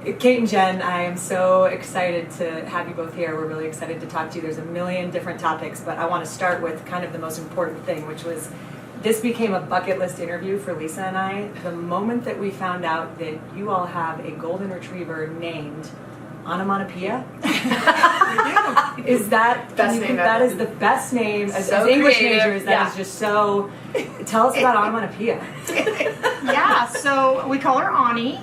Kate and Jen, I am so excited to have you both here. We're really excited to talk to you. There's a million different topics, but I want to start with kind of the most important thing, which was this became a bucket list interview for Lisa and I. The moment that we found out that you all have a golden retriever named Onomatopoeia. Is that best name that ever. is the best name as English majors? That is just so. Tell us about Onomatopoeia. Yeah, so we call her Ani.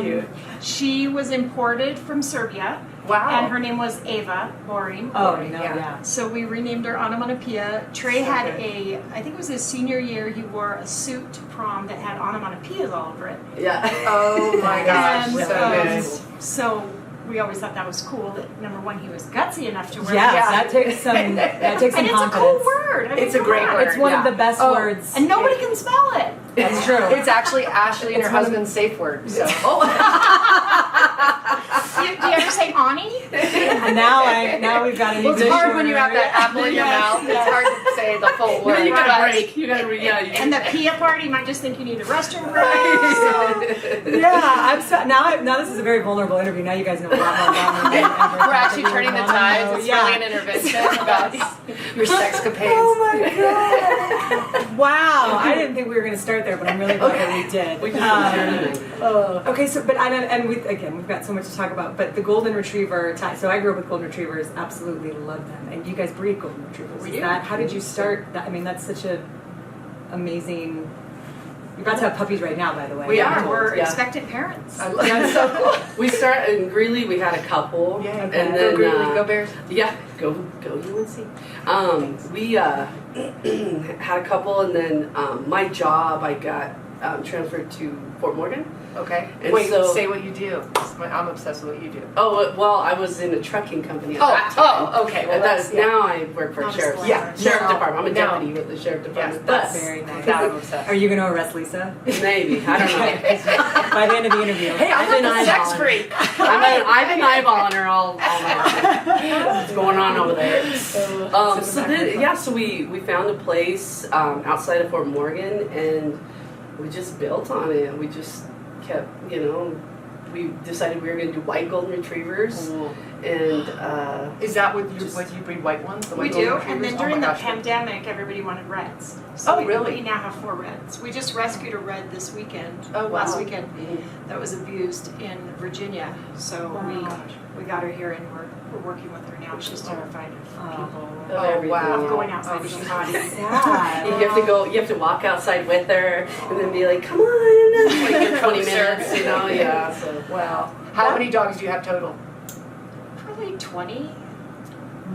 Cute. She was imported from Serbia. Wow. And her name was Ava Boring. Oh, no, yeah. So we renamed her Onomatopoeia. Trey had I think it was his senior year, he wore a suit to prom that had onomatopoeias all over it. Yeah. Oh my gosh. And, So nice. So we always thought that was cool that number one, he was gutsy enough to wear Yeah, that. that takes some And confidence. it's a cool word. I mean, It's a come great on. word. It's one of the best words. And nobody can spell it. That's true. It's actually Ashley and her one of- husband's safe word. So. Do you ever say Ani? And now we've got a new Well, it's hard when you have that apple in your Yes, mouth. yes. It's hard to say the full word. You gotta But- break. You gotta, And the Pia part, you might just think you need a restroom break. Yeah, now this is a very vulnerable interview. Now you guys know a lot more about me. We're actually turning the tides. It's really an intervention about your sexcapades. Oh my god! Wow, I didn't think we were going to start there, but I'm really glad that we did. We can Okay, so we've got so much to talk about. But the golden retriever. So I grew up with golden retrievers. Absolutely love them. And you guys breed golden retrievers. We do. How did you start? That? I mean, that's such a amazing. You're about to have puppies right now, by the way. We Yeah, are. we're Yeah. expectant parents. I love That's so cool. We started in Greeley. We had a couple, Yeah, and go then Greeley, go Bears. Yeah, go UNC. We had a couple, and then my job, I got transferred to Fort Morgan. Okay. And Wait, so- say what you do. I'm obsessed with what you do. Oh well, I was in a trucking company at that time. Oh, okay. Well, And that's now I work for Not sheriff's. disclaimer. Sheriff No, department. I'm a no. deputy with the sheriff department. that's but Very nice. that I'm obsessed. Are you going to arrest Lisa? maybe I don't know. By the end of the interview. Hey, I'm been a sex eyeballing. freak. I've been eyeballing her all night. What's going on over there? So we found a place outside of Fort Morgan, and we just built on it. We just kept, we decided we were going to do white golden retrievers, and Is that what you breed white ones? The We white do, golden and then retrievers? during Oh the my gosh. pandemic, everybody wanted reds. So Oh, really? We now have 4 reds. We just rescued a red this weekend, Oh, wow. last weekend, that was abused in Virginia. So we got her here, and we're working with her now. She's terrified of people. Oh, wow. Of going outside with somebody. Sad. you have to walk outside with her, and then be like, "Come on," like in 20 Coaster. minutes, Yeah. So. Wow. How many dogs do you have total? Probably 20.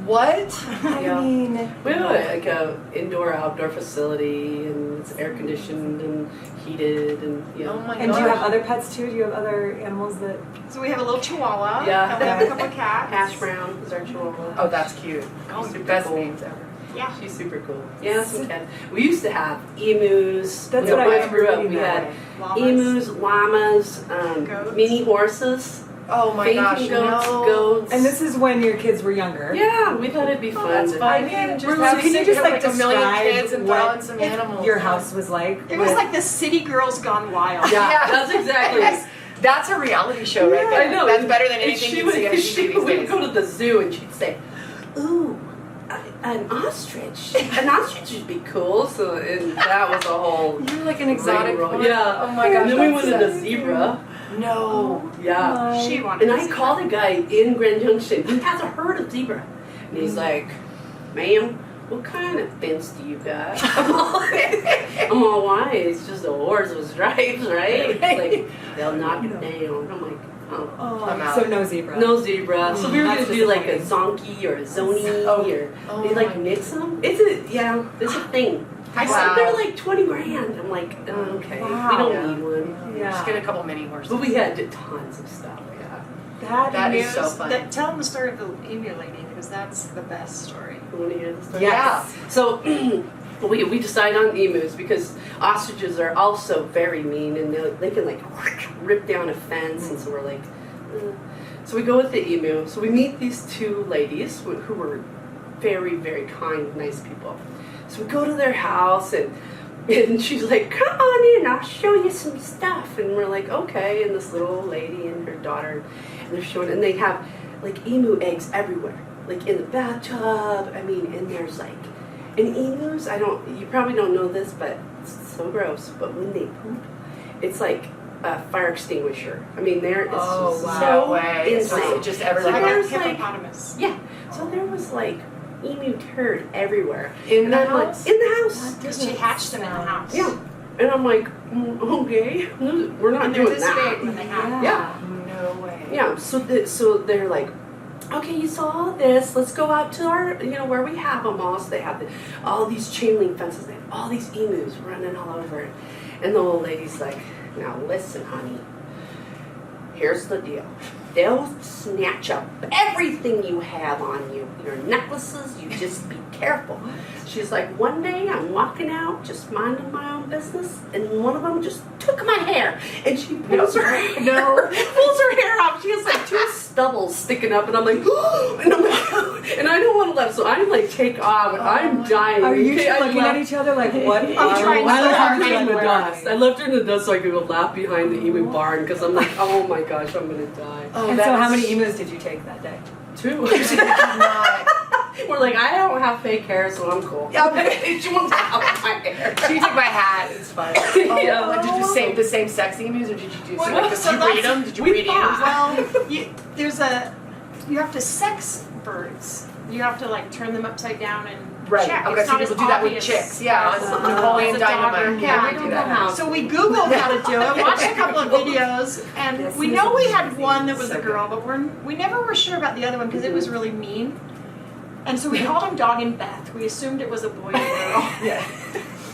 What? Yeah. I mean, We have like a indoor-outdoor facility, and it's air conditioned and heated, and Oh my and do you gosh. have other pets too? Do you have other animals that? So we have a little chihuahua. Yeah. And we have a couple of cats. Hash brown is our chihuahua. Oh, that's cute. Oh, the best cool. names ever. Yeah. She's super cool. Yeah, some cats. We used to have emus. That's when what I I grew up. reading We that had way. Llamas. emus, llamas, Goats. mini horses, Oh my fainting gosh. goats, No. goats. And this is when your kids were younger. Yeah, we thought it'd be fun. That's to- fun. Can Just you have just like a million describe kids and throw what in some animals. your house was like? It was like the city girls gone wild. Yeah, Yeah. that's exactly. Yes. That's a reality show right there. I know. That's better than And anything she you would, see on TV she these would days. go to the zoo and she'd say, "Ooh, an ostrich. An ostrich would be cool." So and that was a whole. You're like an exotic rigmarole. one. Yeah. Oh my gosh. And then we that's went to the so zebra. No. Yeah. She wanted And to I see called a guy in Grand Junction. He has a herd of zebra. And he's like, "Ma'am, what kind of fence do you got?" I'm all, "Why? It's just a horse with stripes, right?" It's like, "They'll knock it down." I'm like, "Oh." I'm out. So no zebra. No zebra. So we were That's gonna do like a zonky or a zoni Oh or they like my- mix them. It's a thing. I Wow. said they're like 20 grand. I'm like, oh, okay, Wow. we don't Yeah. need one. Yeah. Just get a couple mini horses. But we had tons of stuff. Yeah. That is so funny. Tell them the story of the emu lady, because that's the best story. You want to hear the story? Yes. So we decided on emus because ostriches are also very mean and they can like rip down a fence, and so we're like, so we go with the emu. So we meet these 2 ladies who were very, very kind, nice people. So we go to their house, and And she's like, come on in, I'll show you some stuff. And we're like, okay. And this little old lady and her daughter, and they're showing, and they have like emu eggs everywhere, like in the bathtub. I mean, and there's like, and emus, you probably don't know this, but it's so gross. But when they poop, it's like a fire extinguisher. I mean, there is so insane. Just Like everything. a There's, like- hippopotamus. Yeah. So there was like emu turd everywhere. In And the I'm like, house? in the house. Because she hatched them in the house. Yeah. And I'm like, okay, we're not And they're doing this that. big when they hatch. Yeah. No way. Yeah. So they're like, okay, you saw all this. Let's go out to our, where we have them all. So they have all these chain link fences. They have all these emus running all over it. And the old lady's like, now listen, honey. Here's the deal. They'll snatch up everything you have on you. Your necklaces, you just be careful. She's like, one day I'm walking out, just minding my own business, and one of them just took my hair. And she pulls her hair. Pulls her hair off. She has like 2 stubbles sticking up, and I'm like, and I'm like, and I don't want to let, so I'm like, take off, and I'm dying. Are you Okay, two I looking at each other like, what? trying to I left her hide in the where dust. I left her in the dust so I could go laugh behind the emu barn because I'm like, oh my gosh, I'm gonna die. And so how many emus did you take that day? 2. We're like, I don't have fake hair, so I'm cool. She wants to have my hair. So you took my hat. It's fine. Yeah. Did you the same sex emus, or did you do? Well, Did so you that's- read them? Did you we read thought. emus? Well, you have to sex birds. You have to like turn them upside down and Right. check. Okay. It's So not people as do that with obvious chicks. Yeah. as, On Napoleon as a dog or Dynamite. cat. Yeah, we do that. So we Googled how to do it, watched a couple of videos, and This we is know we had amazing. one that was So a girl, but we never were sure about the other one because it was really mean. And so we called him Dog and Beth. We assumed it was a boy and a girl. Yeah.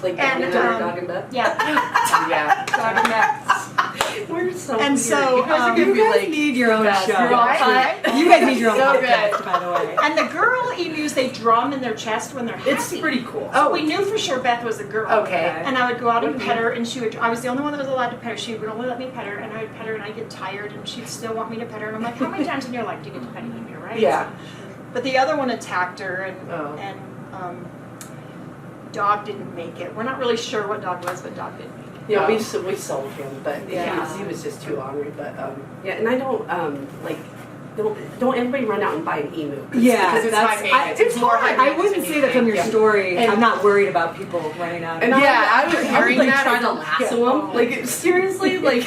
Like, And, dog and Beth. Yeah, Yeah. Dog and Beth. We're so And weird. so, you guys are gonna You be guys like, need your own best. show. You're all right. You guys need your own So podcast, good. by the way. And the girl emus, they drum in their chest when they're happy. it's pretty cool. So we knew for sure Beth was a girl. Okay. And I would go out and pet her, and I was the only one that was allowed to pet her. She would only let me pet her, and I would pet her, and I'd get tired, and she'd still want me to pet her. And I'm like, how many times in your life do you get to pet an emu, right? Yeah. But the other one attacked her, Oh. and dog didn't make it. We're not really sure what dog was, but dog didn't make it. Yeah, we sold him, but Yeah. he was just too ornery. But yeah, and I don't don't everybody run out and buy an emu. Yeah, Because it's that's, high maintenance. It's more high I maintenance wouldn't than say you that from think. your story. And- I'm not worried about people running out. And Yeah, I was I would hearing like that. try to lasso him. Like seriously, like.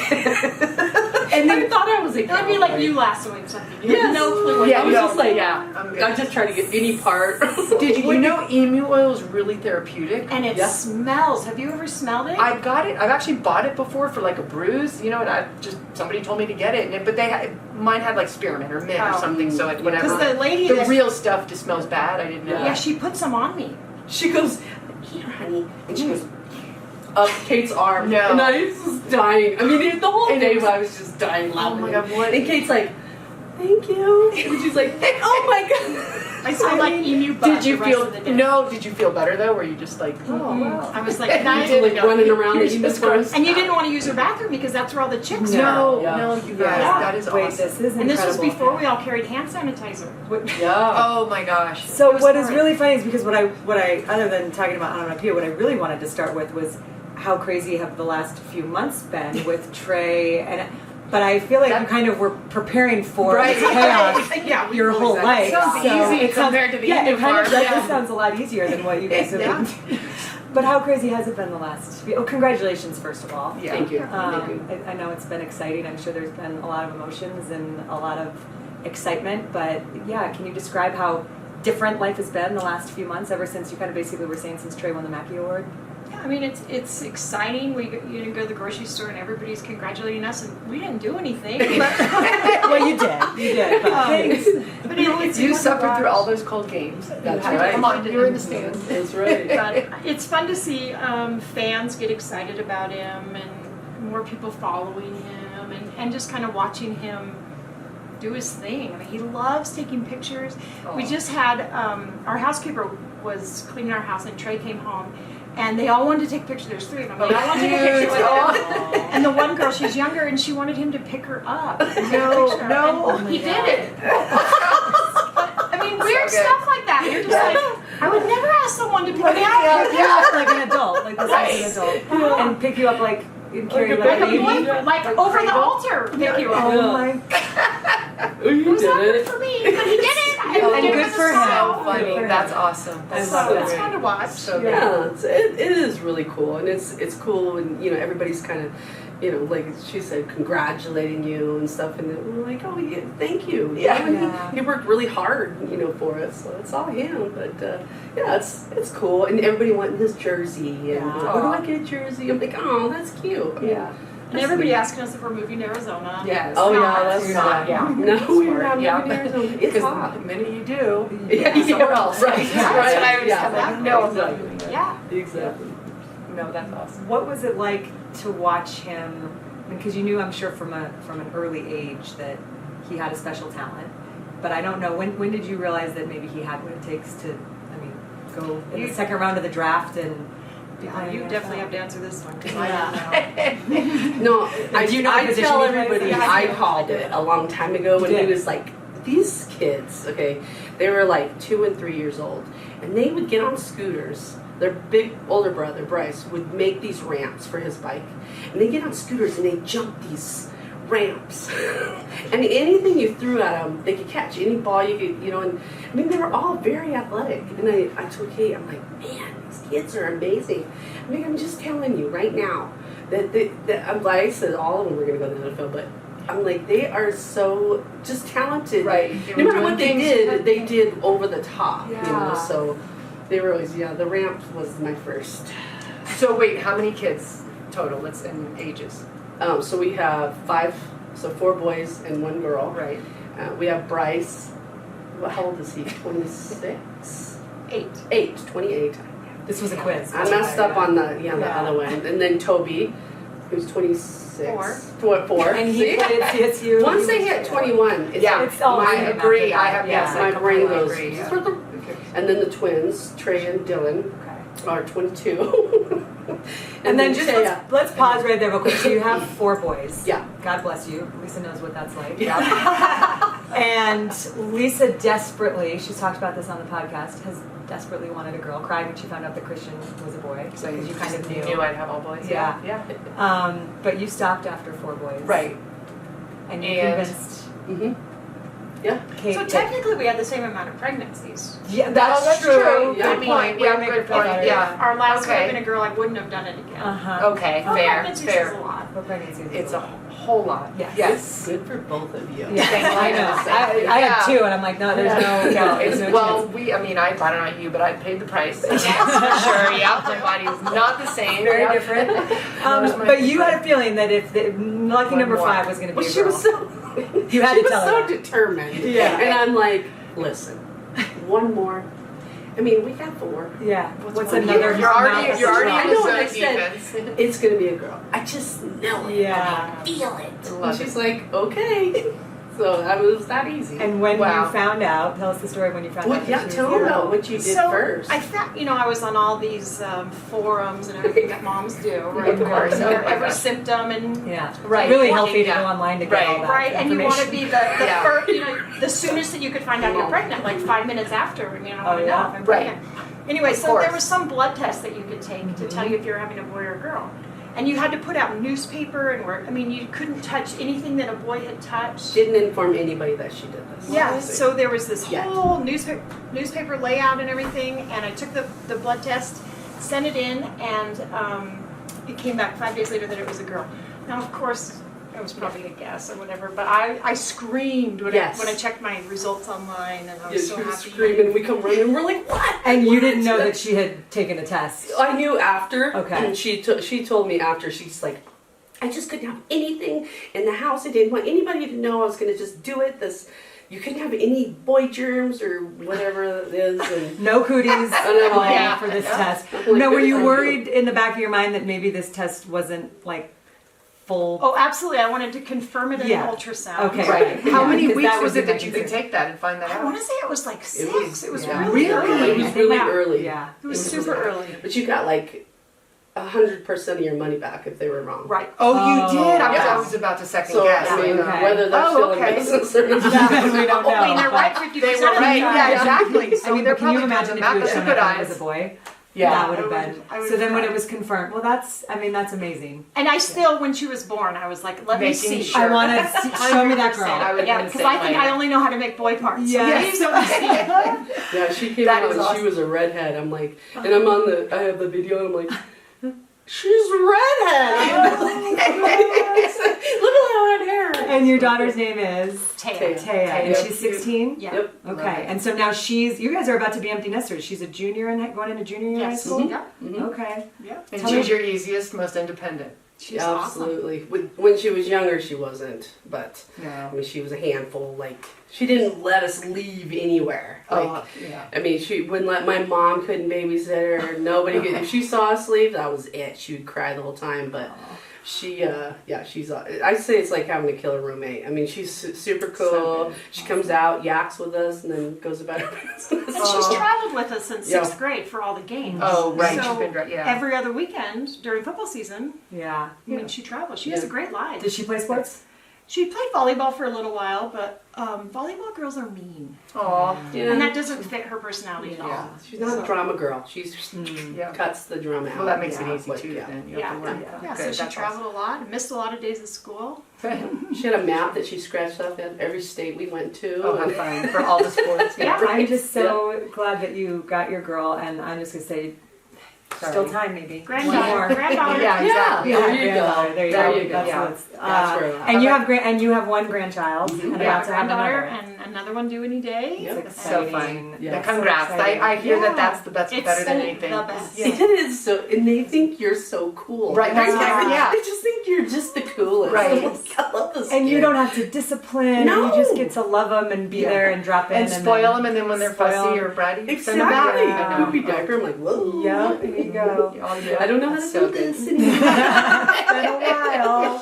And I thought I was like. It would be like you lassoing something. You Yes. have no clue what Yeah, I was no, just like, yeah, I'm good. I just try to get any part. Did you know emu oil is really therapeutic? And it Yeah. smells. Have you ever smelled it? I've got it. I've actually bought it before for like a bruise, and somebody told me to get it, but mine had like spearmint or mint or Oh. something, so it whatever. Because the lady The that- real stuff just smells bad. I didn't know. yeah, she put some on me. She goes, here, honey, and she goes up Kate's arm, No. and I was just dying. I mean, the whole And day it was- I was just dying Oh laughing. my God, what? And Kate's like, thank you, and she's like, oh my god. I smelled like emu butt Did you the rest feel of the day. no? Did you feel better though? Were you just like, oh wow? I was like, You and I- did Like running around You're the just universe. And you didn't want to use her bathroom because that's where all the chicks are. No, Yeah. no, you guys, Yeah. that is Wait, awesome. this is And this was incredible. before we all carried hand sanitizer. Yeah. Oh my gosh. So It was what is hard. really funny is because what I other than talking about onomatopoeia, what I really wanted to start with was how crazy have the last few months been with Trey but I feel like you kind of were preparing for Right. chaos Yeah, your whole life. Sounds So easy it sounds- compared to the yeah, emu it kind of farm. does. Yeah. This sounds a lot easier than what you guys have Yeah. been. But how crazy has it been the last few? Oh, congratulations, first of all. Yeah. Thank you. Thank you. I know it's been exciting. I'm sure there's been a lot of emotions and a lot of excitement. But yeah, can you describe how different life has been the last few months, ever since you kind of basically were saying since Trey won the Mackey Award? Yeah, I mean, it's exciting. We go to the grocery store and everybody's congratulating us, and we didn't do anything. But, Well, you did. You did. But thanks. but it's You fun to suffered watch. through all those cold games. That's Come right. on, you were in the stands. That's right. But it's fun to see fans get excited about him and more people following him and just kind of watching him do his thing. I mean, he loves taking pictures. We just had our housekeeper was cleaning our house and Trey came home and they all wanted to take pictures. There's 3 of them. They all wanted to take a picture with him. And the one girl, she's younger and she wanted him to pick her up. And take a picture. no. And he did it. I mean, weird So good. stuff like that. You're just like, I would never ask someone to pick me up. Yeah, like an adult. Like this as an adult, and pick you up like and carry you Like like a a baby. boy, like over the altar, pick you up. Oh my! You It was not did good it. for me, but he did it. And good for him. So Good funny. for That's him. awesome. That's I love so it. It's great. fun to watch. So great. Yeah, it is really cool, and it's cool, and everybody's kind of, like she said, congratulating you and stuff, and we're like, oh yeah, thank you. Yeah. Yeah. He worked really hard, for us, so it's all him. But yeah, it's cool, and everybody wanting his jersey, and Yeah. where do I get a jersey? I'm like, oh, that's cute. Yeah. And everybody asking us if we're moving to Arizona. Yes. Oh, yeah, Not. that's You're not. Yeah. No, we're not Yeah. moving to Arizona. It's Because hot. the minute you do, Yeah, somewhere else. right, That's right, what I always yeah. tell them. No, I'm not doing that. Yeah. Exactly. No, that's awesome. What was it like to watch him? Because you knew, I'm sure, from an early age that he had a special talent. But I don't know, when did you realize that maybe he had what it takes to, go in the second round of the draft and be playing You in the definitely NFL? have to answer this one. 'Cause Yeah. I don't know. No, Do you know I the position tell he plays? everybody Yeah, I I do. called it a long time ago when You he did. was like, these kids, okay, they were like 2 and 3 years old, and they would get on scooters. Their big older brother, Bryce, would make these ramps for his bike, and they get on scooters and they jump these ramps. And anything you threw at them, they could catch. Any ball you could, and they were all very athletic. And I told Kate, I'm like, man, these kids are amazing. I'm just telling you right now that I'm glad I said all of them were going to go to the NFL, but I'm like, they are so just talented. Right. No matter what they did over the top, Yeah. so they were always, the ramp was my first. So wait, how many kids total? Let's in ages. So we have 5, so 4 boys and 1 girl. Right. We have Bryce. Well, how old is he? 26? 8. 28. This was a quiz. I messed up on the Yeah. other one. And then Toby, who's 26. 4. And he See? played at CSU. Once they hit 21, Yeah. It's all I random agree. after I have that. yes. Yeah. I my brain completely goes. agree. Yeah. And then the twins, Trey and Dylan, Okay. are 22. And then just Taya. let's pause right there real quick. So you have 4 boys. Yeah. God bless you. Lisa knows what that's like. Yeah. And Lisa desperately, she's talked about this on the podcast, has desperately wanted a girl. Cried when she found out that Christian was a boy. So because you kind of knew. knew I'd have all boys. Yeah. Yeah. But you stopped after 4 boys. Right. And you And- convinced Mm-hmm. Yeah. Kate. So that- technically, we had the same amount of pregnancies. yeah, that's true. Good Yeah. point. Yeah, Way to good make it better. point. Yeah. Our last would have Okay. been a girl, I wouldn't have done it again. Uh-huh. Okay. Four Fair. pregnancies is Fair. a lot. For pregnancy. It's a whole lot. Yes. Yes. Good for both of you. Yeah, Thank I you. know. I had 2, and I'm like, no, there's no It's, no well, chance. I don't know about you, but I paid the price. That's for sure. Yeah, my body is not the same. Very Yeah. different. Where's my- But you had a feeling that if the lucky One number more. 5 was going to be Well, a she girl. was so. You had she to tell was so her. determined. Yeah. And I'm like, listen, 1 more. I mean, we got 4. Yeah. What's one another? more? You're already mouth you're to already drop? in I know the what I zone said. defense. It's gonna be a girl. I just know it. Yeah. I feel it. I And love she's it. like, okay. So it was that easy. And when Wow. you found out, tell us the story when you found Well, out. yeah, that she tell was them a girl. about what you did So first. I found, I was on all these forums and everything that moms do, right? Of course. Every symptom and Yeah. Right. Really healthy to Yeah. go online to get Right. all that right, and you want to information. be the Yeah. first, the soonest that you could find out you're pregnant, like 5 minutes after, I want to yeah. know if I'm Right. pregnant. Anyway, Of so course. there was some blood test that you could take to tell you if you're having a boy or a girl. And you had to put out newspaper and you couldn't touch anything that a boy had touched. Didn't inform anybody that she did this. Yeah, so there was this Yeah. whole newspaper layout and everything, and I took the blood test, sent it in, and it came back 5 days later that it was a girl. Now, of course, it was probably a guess or whatever, but I screamed when Yes. I checked my results online, and I was so she was happy. screaming. We come running. We're like, what? And you didn't What? know that she had taken a test. I knew after. Okay. And she told me after. She's like, I just couldn't have anything in the house. I didn't want anybody to know I was going to just do it. You couldn't have any boy germs or whatever it is. And No cooties know, yeah. for this Yeah. test. Like, Now, were good you for you. worried in the back of your mind that maybe this test wasn't like full? Oh, absolutely! I wanted to confirm it in Yeah. an ultrasound. Okay. Right. Yeah, How many 'cause weeks that was would it be that my you could concern. take that and find that I want out? to say it was like 6. It was yeah. really early. It was really Yeah. early. Yeah. It was super early. But you got like 100% of your money back if they were wrong. Right. Oh, you Oh. did? I Yeah. was about to second So guess. I mean, Okay. whether they're Oh, still in okay. business or not. we don't know. I mean, they're but- right 50%. They were right. of the Yeah, time. exactly. I So mean, they're but can you probably doing imagine the if math you had with shown good up and it eyes. was a boy? Yeah. that would have I been. would So then when cried. it was confirmed, well, that's amazing. And I still, when she was born, I was like, let me Making see. sure. I want to show me that 100%. girl. I would Yeah, have been because the I same think way. I only know how to make boy parts. Yes. So please let me see. Yeah, she came That out is and she awesome. was a redhead. I'm like, and I have the video and I'm like, she's redhead. Look at that red hair. And your daughter's name is Taya. Taya, and Taya. she's 16. Yeah. Yep. Okay, and so now you guys are about to be empty nesters. She's a junior and going into junior year in high Yes. school. Yeah. Mhm. Okay. Yeah. And Tell she's me- your easiest, most independent. She's awesome. Absolutely. When she was younger, she wasn't, but I No. mean, she was a handful. Like, she didn't let us leave anywhere. Like, Oh, yeah. I mean, she wouldn't let my mom couldn't babysit her. Nobody could. If she saw us leave, that was it. She would cry the whole time. But she, she's. I say it's like having a killer roommate. I mean, she's super cool. So good. She comes out, yaks with us, and then goes about her business. And she's traveled with us since Yeah. 6th grade for all the games. Oh, right. So She's been right. Yeah. every other weekend during football season, Yeah. I mean, she travels. She has a great life. Did she play sports? She played volleyball for a little while, but volleyball girls are mean. Aw. Yeah. And that doesn't fit her personality at all. Yeah. She's not a drama girl. She's Yeah. cuts the drama out. Well, that makes Yeah, it easy but, too. yeah. Then you Yeah, have to work. yeah. So Good, she that's traveled a lot and missed a lot of days of school. awesome. She had a map that she scratched off at every state we went to. Oh, how and- fun for all the sports. Yeah. I'm just so glad that you got your girl, and I'm just gonna say, still time maybe. One Granddaughter. more. Granddaughter. Yeah, exactly. Yeah, there you granddaughter. go. There you There go. you go. That's Yeah. what's, That's where- and you have one grandchild, and Yeah, about to have granddaughter another. and another one due any day. Yep. It's So exciting. fun. Yeah. Yeah, congrats. So exciting. I hear Yeah. that that's the best, It's better than the anything. best. Yeah. It is so, and they think you're so cool. Right, that's Yeah. yeah. They just think you're just the coolest. Right. I'm like, I love this. And you kid. don't have to discipline. No. You just get to love them and be Yeah. there and drop in And spoil them, and then when they're spoil fussy 'em. or bratty, Exactly. send them back. Yeah. Poopy diaper. I'm like, whoa. Yeah, there you go. Oh, yeah. I don't know how to That's do so this good. anymore. It's been a while.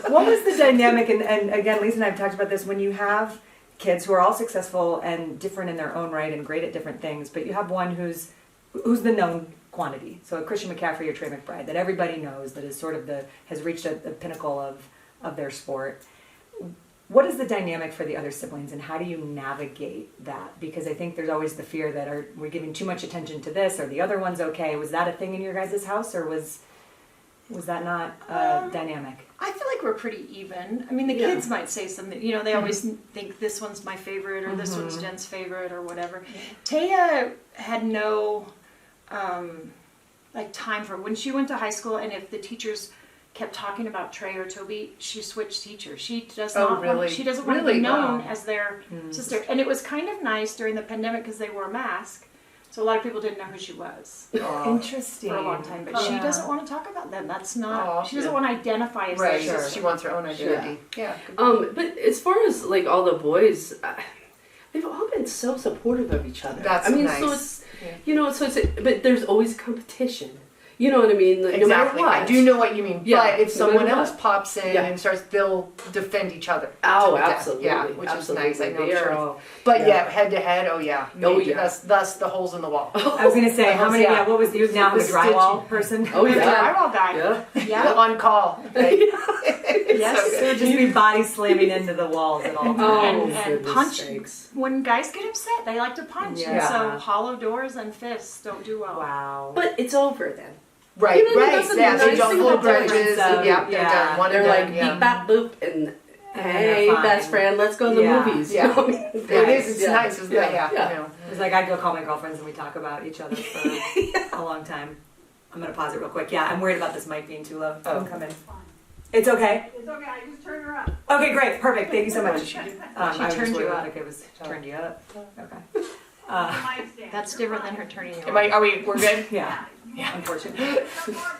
What was the dynamic? And again, Lisa and I have talked about this. When you have kids who are all successful and different in their own right and great at different things, but you have one who's the known quantity. So a Christian McCaffrey or Trey McBride that everybody knows, that is sort of has reached the pinnacle of their sport. What is the dynamic for the other siblings, and how do you navigate that? Because I think there's always the fear that we're giving too much attention to this, or the other one's okay. Was that a thing in your guys' house, or was that not dynamic? I feel like we're pretty even. I mean, the Yeah. kids might say something. You know, they always think this one's my favorite or this one's Jen's favorite or whatever. Taya had no time for when she went to high school, and if the teachers kept talking about Trey or Toby, she switched teachers. She does Oh, not. really? Want, she doesn't want to Really? be known Wow. as their sister. And it was kind of nice during the pandemic because they wore a mask, so a lot of people didn't know who she was Aw. Interesting. for a long time. But she Yeah. doesn't want to talk about them. That's not. Aw, she doesn't yeah. want to identify as Right, their sure. sister. She wants her own identity. Yeah. But as far as like all the boys, they've all been so supportive of each other. That's I mean, nice. so it's Yeah. but there's always competition. You know what I mean? Like, Exactly. No matter what. I do know what you mean. Yeah, But if no someone matter else what. pops in Yeah. and starts, they'll defend each other. Oh, to the death. absolutely. Yeah, which absolutely. is nice. I know. They are Sure. all. But yeah. yeah, head to head. Oh yeah. Oh, Major. yeah. That's the holes in the wall. I was gonna say, how many? Yeah. Yeah, what was you now the The drywall stitching. person? Oh The yeah. drywall guy. Yeah. Yeah. On call. Right? Yes. So It good. would just be body slamming into the walls at all times. Oh, and goodness punch. sakes. When guys get upset, they like to punch. And Yeah. so hollow doors and fists don't do well. Wow. But it's over then. Right, You know, right. that's a Yeah, so nice don't thing hold about grudges. difference of- Yeah, they're yeah. done. One They're and like done. Yeah. beep bap boop and And hey they're fine. best friend, let's go to the Yeah. movies. Yeah. You know what I mean? It is. It's Yeah. nice, isn't it? Yeah. Yeah. You know. It was like I'd go call my girlfriends and we talk about each other for a long time. I'm gonna pause it real quick. Yeah, I'm worried about this mic being too low. Oh. I'm coming. It's okay. It's okay, I just turned her up. Okay, great, perfect. Thank you so much. She I was turned just you worried up. like it was turned you up. Okay. Mic stand. That's different than her turning you Am I, on. we're good? Yeah. Yeah. Unfortunately. No more,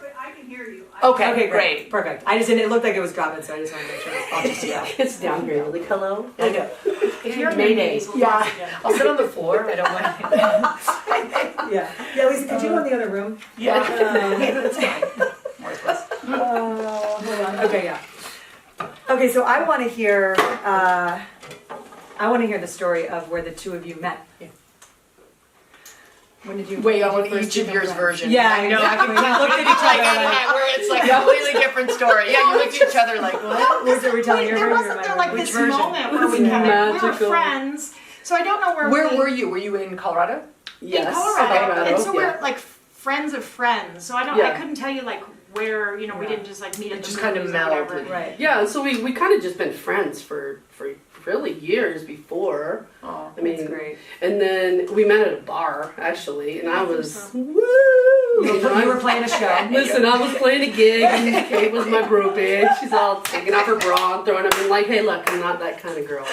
but I can hear you. Okay, Okay, great. Perfect. I just didn't. It looked like it was dropping, so I just wanted to make sure. I'll just yeah. It's down here. Like hello. I know. If you're Mayday. Mayday, we'll Yeah. talk again. I'll sit on the floor. I don't mind. Yeah. Yeah, Lisa, could you go in the other room? Yeah. That's fine. Hold on. Okay, yeah. Okay, so I want to hear. I want to hear the story of where the two of you met. Yeah. When did you? Wait, I when want did you each of first yours become version. Yeah, I know. Exactly. We looked at each Like, other like. where it's like a completely different story. Yeah, you look at each other like, what? Was it retelling your There version or wasn't my there like version? this Which version? moment where we It's kind of we were magical. friends. So I don't know where Where we were you? Were you in Colorado? Yes. in Colorado. Okay. And so Yeah. we're like friends of friends. So I Yeah. couldn't tell you like where, you know, we didn't just like meet at It the just kind of movies or whatever. melded. Right. Yeah, so we kind of just been friends for really years before. Oh, I mean, That's great. and then we met at a bar actually, and I was so. woo. You were playing a show. Listen, I was playing a gig, and Kate was my groupie. She's all taking off her bra and throwing up, and like, hey, look, I'm not that kind of girl.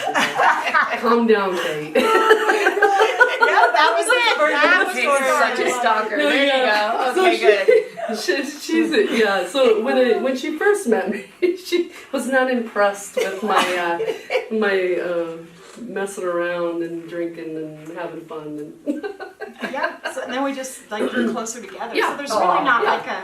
Calm down, Kate. Yeah, that was it. That was Kate's such a stalker. No, There yeah. you go. Okay, good. She's yeah. So when she first met me, she was not impressed with my messing around and drinking and having fun and Yeah. So, and then we just like grew closer together. Yeah. So there's really not Yeah. like a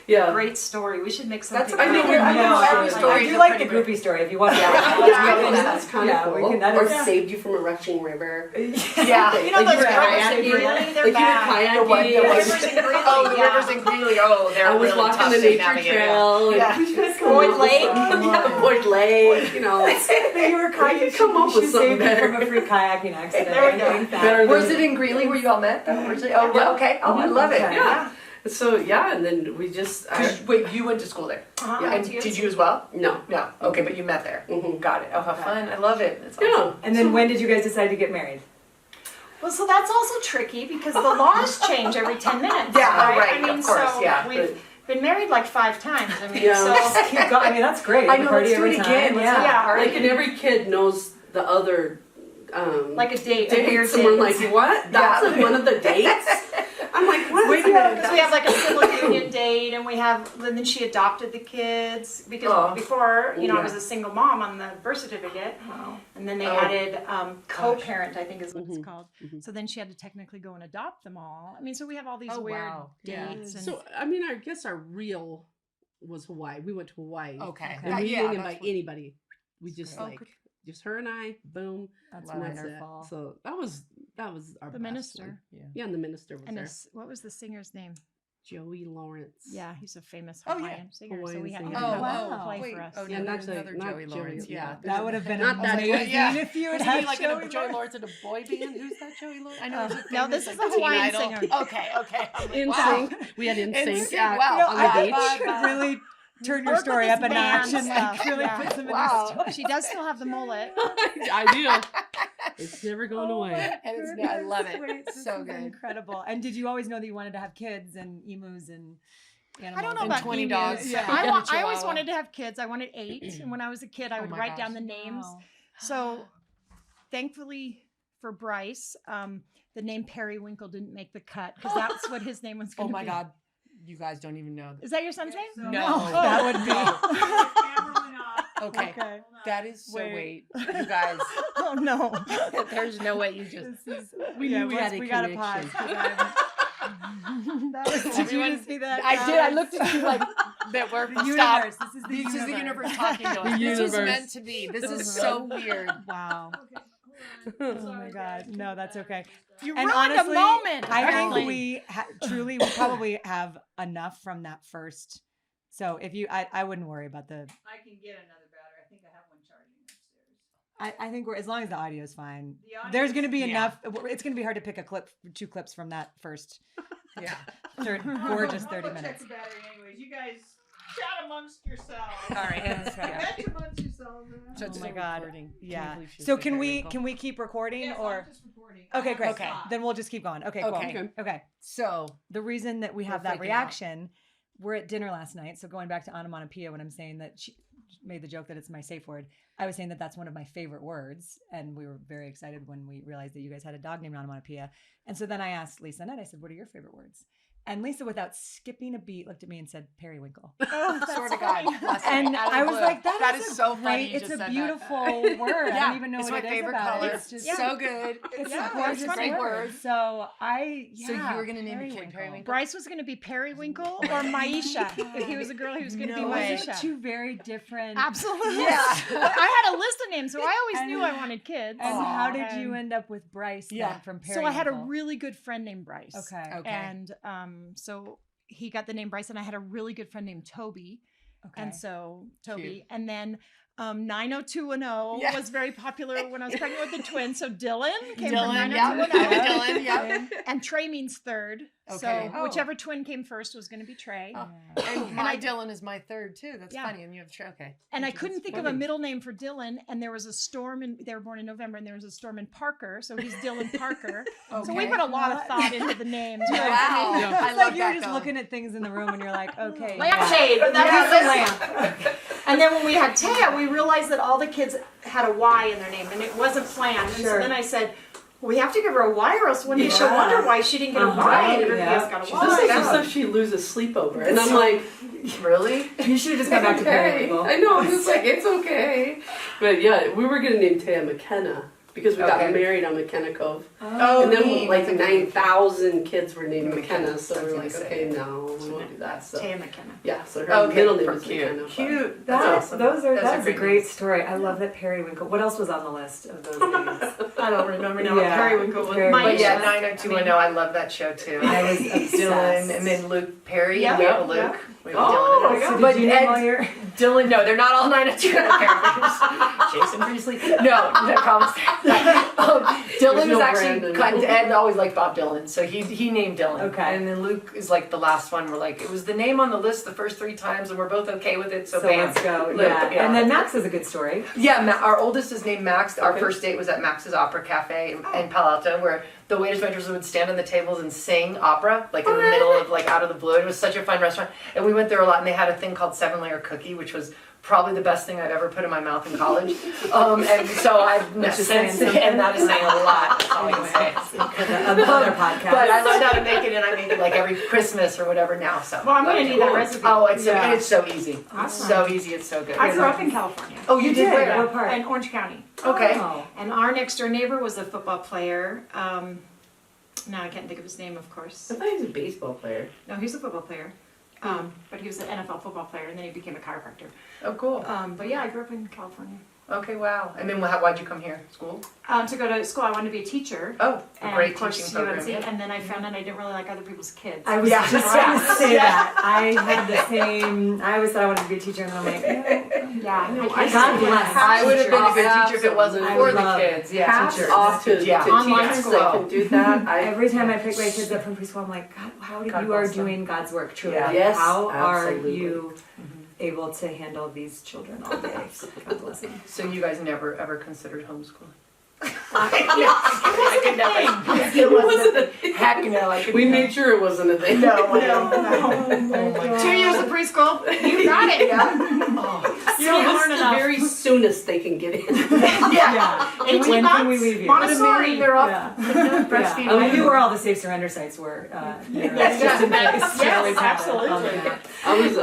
yeah. great story. We should make That's something. I think out of it. I know every I story. do like the groupie story if you want. That's kind Yeah, of we cool. can- that Or is- saved you from a rushing river. Yeah. You know Like those you were rivers in kayaking. Greeley? They're Like you were bad. The what? kayaking. The what? Rivers in Greeley. Oh, the yeah. rivers in Greeley. Oh, they're I was really walking tough the to nature navigate. trail. Yeah. And Boyd Boyd Lake? Yeah, Boyd Lake. You know. You were kayaking. Come up with She something saved you better. from a free kayaking accident. There we go. I think that- Better Was it in Greeley where you all met? Oh, Yeah. okay. Oh, I love it. Okay. Yeah. So yeah, and then we just Wait, you went to school there? Uh-huh. Yeah. And did you as well? no. No. Okay, but you met there. Mhm. Got it. Oh, how fun. I love it. That's Yeah. awesome. And then when did you guys decide to get married? Well, so that's also tricky because the laws change every 10 minutes. Yeah, right, I mean, of course, so yeah. we've been married like 5 times. I mean, Yeah. so Keep going. I mean, that's great. I You know, party let's do every it time. again. Let's Yeah. Yeah. party. Like, and every kid knows the other. like a date, a dates, weird and we're date. like, what? That's Yeah. one of the dates? I'm like, what? Wait a I minute. Because we have like a civil union date, and then she adopted the kids because Aw. before, you know, I Yeah. was a single mom on the birth certificate, and then they Oh. added co-parent, I think is what Mhm. it's called. Mhm. So then she had to technically go and adopt them all. I mean, so we have all these Oh, weird wow. Yeah. dates. And So, I mean, I guess our real was Hawaii. We went to Hawaii. Okay. And we Yeah, didn't that's invite what- anybody. We just Oh, like, good. just her and I, boom. That's and that's wonderful. it. So that was our The best minister. one. Yeah, and the minister was and there. what was the singer's name? Joey Lawrence. Yeah, he's a famous Oh, yeah. Hawaiian singer. So Hawaiian we had singer. him Oh, come wow. play Wait, for us. oh, Yeah, no, not there's Joey- another not Joey Lawrence. Joey, Yeah. That would have been Not that amazing Joey. Yeah. if you had Was had he like Joey Joey Lawrence. Lawrence in a boy band? Who's that Joey Lawrence? I know. He's a No, famous, this is like, the teen Hawaiian idol. singer. Okay, okay. I'm like, In wow. sync. We had in In sync. sync, at- wow. You know, on the I beach. think you could really turn your Work story with up this a band notch and like stuff, really yeah. put some Wow. in your story. She does still have the mullet. I do. It's never going away. And it's, I love it. Wait, this So is good. incredible. And did you always know that you wanted to have kids and emus and animals? I don't know And about 20 emus. dogs. Yeah. I, And a I always chihuahua. wanted to have kids. I wanted 8, and when I was a kid, I Oh would my write down gosh. the names. Wow. So, thankfully for Bryce, the name Periwinkle didn't make the cut because that's what his name was Oh going to my be. God. You guys don't even know. Is that your son's name? No. That would be. Camera went off. Okay. Okay. That is so Wait. you guys. Oh no. There's no way you just. This is, We knew we had a we gotta pause. connection. 'cause That was, did you Everyone- just see that? I did. I looked at you like that. We're The stop. universe. This is the This universe. is the universe talking to us. The This was universe. meant to be. This is so weird. Wow. Oh my God. No, that's okay. You And ruined honestly, a moment. I apparently. think we truly, we probably have enough from that first. So if you, I wouldn't worry about the. I can get another battery. I think I have one charging upstairs. I think we're as long as the audio is fine. The audio There's is- going to be yeah. enough. It's going to be hard to pick a clip, 2 clips from that first Yeah. gorgeous I'll 30 go check minutes. the battery anyways. You guys chat amongst yourselves. All right. Chat amongst yourselves. So Oh it's my still God. recording. Can you Yeah. believe she's So the can we Periwinkle? keep recording Yes, or? I'm just recording. Okay, great. Okay. Then we'll just keep going. Okay, cool. Okay. Okay. So The reason that we have We're that freaking out. reaction, we're at dinner last night. So going back to onomatopoeia, when I'm saying that she made the joke that it's my safe word, I was saying that that's one of my favorite words. And we were very excited when we realized that you guys had a dog named onomatopoeia. And so then I asked Lisa and Ed, I said, what are your favorite words? And Lisa, without skipping a beat, looked at me and said, periwinkle. Oh, swear that's to God. funny. last And night, out of I the was blue. like, that is is a so great, funny. You it's just a said that. beautiful word. I don't even know it's what my it is favorite about color. it. It's just so good. it's Yeah, a gorgeous it's great word. word. So So you were gonna name your kid Periwinkle. Periwinkle? Bryce was going to be Periwinkle or Maisha. If he was a girl, he was going to be No way. Those are Maisha. 2 very different. Absolutely. Yeah. But I had a list of names, so I always And- knew I wanted kids. And how did And you end up with Bryce Yeah. then from So Periwinkle? I had a really good friend named Bryce. Okay. Okay. And so he got the name Bryce, and I had a really good friend named Toby. Okay. And so Toby. Cute. And then 90210 Yeah. was very popular when I was pregnant with the twins. So Dylan came Dylan, from yeah. 90210. Dylan, yeah. And Trey means third. Okay. So whichever twin came first was going to be Trey. Oh. And my Dylan is my third too. That's Yeah. funny. And you have okay. And I That's couldn't think of a middle name for Dylan. And there was a storm they were born in November, and there was a storm in Parker. So he's Dylan Parker. So we Okay. put a lot of thought into the names. Right? Wow. Yeah. I It's love like you were that just though. looking at things in the room and you're like, okay. Lampshade. That Yeah, was the lamp. And then when we had Taya, we realized that all the kids had a Y in their name, and it wasn't planned. And so Sure. then I said, we have to give her a Y, or else one day she'll Yeah. wonder why she didn't get a Y, and everybody Yeah. else got a She Y. just yeah. says stuff she loses sleep over, and I'm like, Really? You should have just gone back to okay. paralegal. I know, I'm just like, it's okay. But yeah, we were gonna name Taya McKenna because we got Okay. married on McKenna Cove. Oh, And then neat. like That's 9,000 kids were named McKenna, so I was we were gonna like, say. okay, no, we won't do that. So Taya McKenna. yeah, so her Okay, middle name for is cute. McKenna. but- Cute. That's That, awesome. Those are, Those are that's a great great names. story. I love that periwinkle. What else was on the list of those names? I don't remember now. Yeah. Periwinkle was Periwinkle. my But yeah, Aisha. 90210, I love that show too. I was obsessed. Dylan and then Luke Perry. Yeah, We have a yeah. Luke. We have Oh, Dylan. there you So go. did you name all your... Dylan, no, they're not all 90210 characters. Jason Priestley. No, I promise. Dylan There's was no actually Brandon. kind Ed always liked Bob Dylan, so he named Dylan. Okay. And then Luke is like the last one. We're like, it was the name on the list the first 3 times, and we're both okay with it. So, So bam. let's go. Luke, Yeah. And then Max is a good story. Yeah, our oldest is named Max. Our Okay. first date was at Max's Opera Cafe in Palo Alto, where the waiters waitresses would stand on the tables and sing opera, like in the middle of like out of the blue. It was such a fun restaurant, and we went there a lot. And they had a thing called 7-layer cookie, which was probably the best thing I've ever put in my mouth in college. And so I've Which is since saying something. and that is saying a lot. That's all I can say. Of the other podcast. But I learned how to make it, and I make it like every Christmas or whatever now. So Well, I'm going to need that recipe. oh, it's so, Yeah. and it's so easy. It's Awesome. so easy. It's so good. I grew up in California. Oh, you did? Where? What part? In Orange County. Okay. Oh. And our next door neighbor was a football player. Now I can't think of his name, of course. I thought he was a baseball player. No, he was a football player. But he was an NFL football player, and then he became a chiropractor. Oh, cool. But yeah, I grew up in California. Okay, wow. And then why'd you come here? School? To go to school, I wanted to be a teacher. Oh, a And great of course, teaching program. UNC, Yeah. and then I found out I didn't really like other people's kids. I was Yeah. just going to say Yeah. that. I had the same... I always thought I wanted to be a teacher, and then I'm like, yeah, I know. God bless. I would have been a good teacher if it wasn't I for the love kids. Yeah. Hats teachers. off to, Yeah. to Online teachers school. that can do that. Every time I pick my kids up from preschool, I'm like, God, how God you are bless them. doing God's work, truly. Yeah. Like, Yes, how absolutely. are you able to handle these children all day? God bless them. So you guys never ever considered homeschooling? I could never. It wasn't. Heck no. I could We not. made sure it wasn't a thing. No. Oh my God. 2 years of preschool. You got it. Yeah. You So don't what's learn the enough. very soonest they can get in? Yeah. Yeah. 18 When months. can we leave you? Montessori. They're off. Yeah. Breastfeeding. Yeah. I knew where all the safe surrender sites were. Yes, just in yes, case. yes, Always have it on the absolutely. map.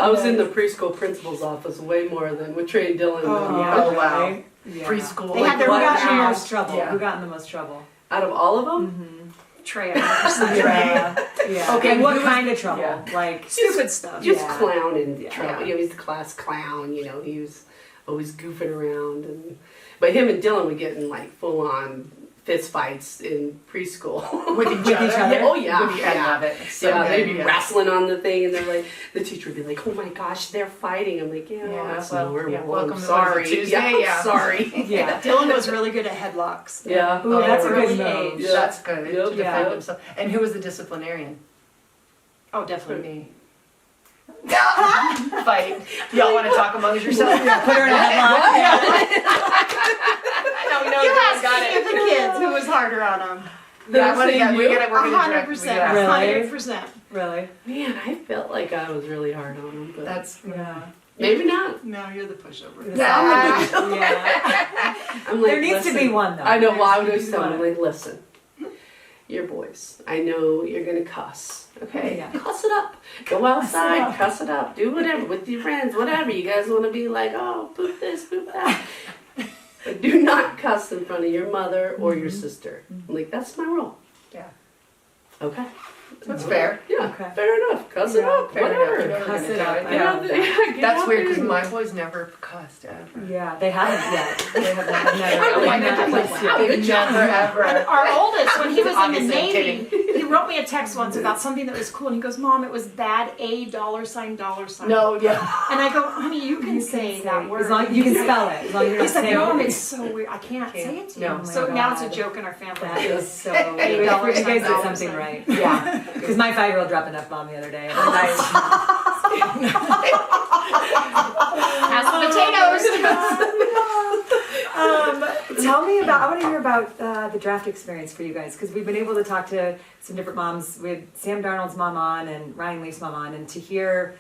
I was in the preschool principal's office way more than with Trey and Dylan. Oh, Yeah. Oh, wow. Right? Yeah. Preschool. They had their Who own got in the now. most trouble? Yeah. Who got in the most trouble? Out of all of them, Trey. Yeah. Yeah. Okay, And what who was- kind of trouble? yeah. Like Stupid stuff. just Yeah. clowning Yeah. trouble. You know, he's the class clown. You know, he was always goofing around. But him and Dylan would get in like full on fist fights in preschool. With each other. other? Oh yeah, With each- I love it. It's so yeah, good, they'd be yeah. wrestling on the thing, and they're like, the teacher would be like, "Oh my gosh, they're fighting!" I'm like, "Yeah, Yeah, that's well, normal. yeah, I'm welcome to sorry. Tuesday, yeah, yeah. I'm sorry." yeah. Dylan was really good at headlocks. Yeah. Ooh, that's a really? good move. Yeah. That's good. Yep. To defend Yeah. himself. And who was the disciplinarian? Oh, For definitely. me. Fight. Y'all want to talk amongst yourselves? Yeah, put her in a headlock. No, we know You you asked guys got any of the it. kids who was harder on them. Yeah, I want to saying get. We you? get it. We're gonna direct. 100%. Really? 100%. Really? Man, I felt like I was really hard on him, but That's. Yeah. maybe not. No, you're the pushover. Yeah. I'm like, There needs to be listen. one though. I know. Well, I would There always needs tell to them, be like, listen, you're boys. I know you're gonna cuss. Okay, Yeah. cuss it up. Go outside, cuss it up. Do whatever with your friends, whatever. You guys want to be like, oh, poop this, poop that. But do not cuss in front of your mother or your sister. I'm like, that's my rule. Yeah. Okay. That's fair. Yeah, Okay. fair enough. Cuss it Yeah, up, fair enough. whatever. You know we're Cuss gonna it do up. it. I Yeah. love that. Yeah, get That's out weird there because and- my boys never cussed ever. Yeah, they haven't yet. They have not. I Never. like They've that. not, Like, Wow, good job. Never ever. And our oldest, when he was in the Obviously, I'm Navy, kidding. he wrote me a text once about something that was cool, and he goes, "Mom, it was bad $, $. No, yeah. And I go, "Honey, you can say that word. As long you can spell it. As long as you're not He's like, saying Mom, it. it's so weird. I can't say it to you." No. So Oh my now it's a God. joke in our family. That is so $8, weird. You guys did $9. something right. Yeah. Because my 5-year-old dropped an F-bomb the other day. And As potatoes. Tell me about, I want to hear about the draft experience for you guys, because we've been able to talk to some different moms. We had Sam Darnold's mom on and Ryan Leaf's mom on, and to hear,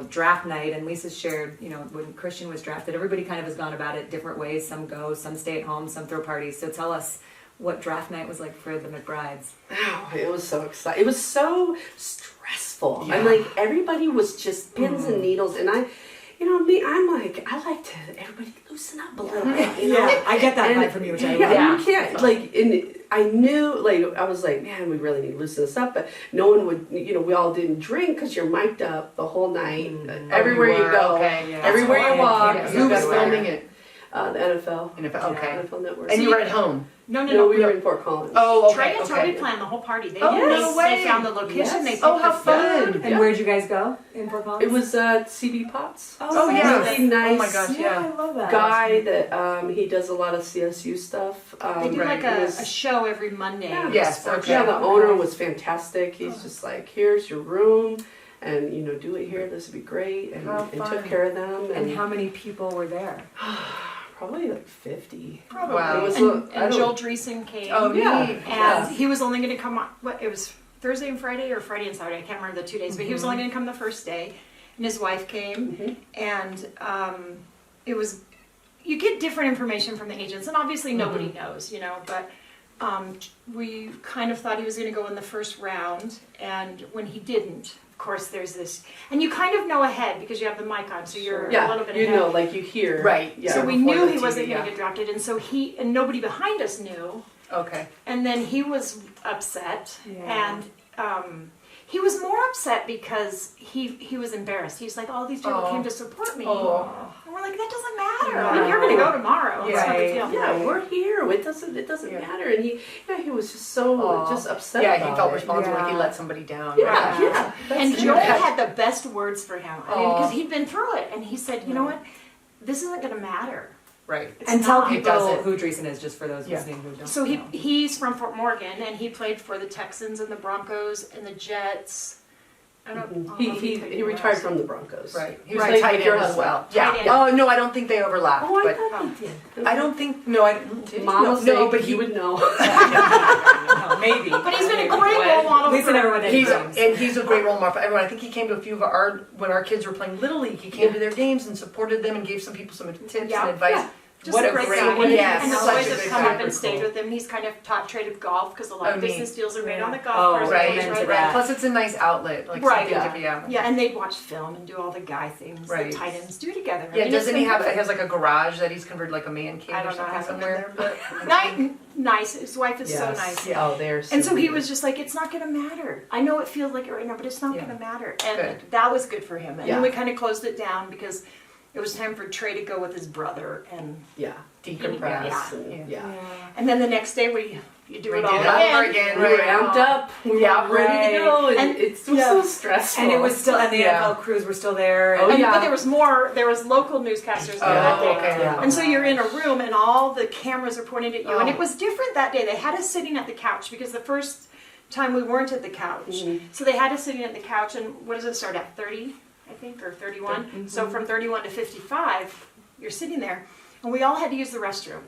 draft night, and Lisa's shared, when Christian was drafted, everybody kind of has gone about it different ways. Some go, some stay at home, some throw parties. So tell us what draft night was like for the McBrides. Oh, it was so exciting. It was so stressful. Yeah. I'm like, everybody was just pins and needles, and I'm like, I like to everybody loosen up a little bit. Yeah, I get that And- vibe from you, which I Yeah, love. Yeah. you can't and I knew, I was like, man, we really need to loosen this up, but no one would, we all didn't drink because you're mic'd up the whole night, everywhere you were, go, okay, yeah. everywhere That's you why I walk. can't Who was everywhere. filming it? The NFL. Okay. NFL Network. And you were at home. No, No, we were in Fort Collins. Oh, Trey okay. and Toby planned the whole party. They, Oh, they, no way. they found the location. Yes. They picked Oh, how the food. fun. And Yeah. where'd you guys go in Fort Collins? It was CB Potts. Oh, yeah. Really nice. Oh my gosh, Yeah, yeah. I love that. Guy that he does a lot of CSU stuff. They do Right. like It a was- show every Monday. Yeah. Yes, Sports okay. Yeah, show. the owner was fantastic. He's just like, here's your room, and do it here. This would be great, and, How and fun. took care of them. And how many people were there? Probably like 50. Probably. Wow. It was And, I don't- Joel Dreesen came. Oh, Yeah. neat. And he was only going to come on, it was Thursday and Friday or Friday and Saturday, I can't remember the 2 days, but he was only going to come the first day. And his wife came, and it was, you get different information from the agents, and obviously nobody knows, but we kind of thought he was going to go in the first round, and when he didn't, of course there's this, and you kind of know ahead because you have the mic on, so you're a Yeah, little bit you ahead. know, like you hear. Right. Yeah. So we before knew the he TV, wasn't going yeah. to get drafted, and so and nobody behind us knew. Okay. And then he was upset, Yeah. and he was more upset because he was embarrassed. He's like, all these people Oh. came to support me. Oh. And we're like, that doesn't matter. No. I mean, you're going to go tomorrow. It's no Right. big deal. Yeah, we're here. It doesn't Yeah. matter. And he was just so Aw. just upset. Yeah, about he felt it. responsible. Like he Yeah. let somebody down. Yeah, Right. yeah. And That's Joel it. had the best words for him. I mean, Aw. because he'd been through it. And he said, you know what? This isn't going to matter. Right. It's And tell not. He people doesn't. who Dreesen is, just for those Yeah. listening who don't So know. he's from Fort Morgan, and he played for the Texans and the Broncos and the Jets. I don't know He if played he anywhere retired else. from the Broncos. Right. He was Right. a tight Like your end as husband. well. Yeah. Tight end. Oh no, I don't think they overlap. Oh, I but thought he did. I don't think. No, I didn't. Mama no, but he would know. No, maybe. But he's been a Maybe. great role model. Lisa for never went He's in. he's a great role model for everyone. I think he came to a few of when our kids were playing Little League. He came to their games and supported them and gave some people some tips Yeah. and advice. Yeah. Just What a a great great- guy. yes, And the such boys a have good come guy. up and stayed with him. He's kind of taught Trey to golf because a lot Oh, of neat. business deals are made on the golf Oh, course. Right. and he's into right that. Plus, it's a nice outlet. Like Right, something yeah. to be out. Yeah, and they'd watch film and do all the guy things Right. that tight ends do together. I Yeah, mean, doesn't it's he been have? He perfect. has like a garage that he's converted like a man cave I or don't know, something I haven't somewhere. But nice. His wife is so Yes. nice. Yeah. Oh, they're And so he sweet. was just like, it's not going to matter. I know it feels like it right now, but it's not Yeah. going to matter. And Good. that was good for him. And Yeah. then we kind of closed it down because it was time for Trey to go with his brother. Yeah. Decompress. Yeah. Yeah. And then the next day you do We it did all it over again. again. We were Right. amped up. We Yeah, were ready to go, and, And- it was yeah. so stressful. And it was still, and the Yeah. NFL crews were still there. Oh, and- yeah. But there was local newscasters there that Oh, day. okay. Yeah. And so you're in a room and all the cameras are pointed at you. And Oh. it was different that day. They had us sitting at the couch because the first time we weren't at the couch. Mm-hmm. So they had us sitting at the couch, and what does it start at? 30, I think, or 31? Mm-hmm. So from 31 to 55, you're sitting there. And we all had to use the restroom.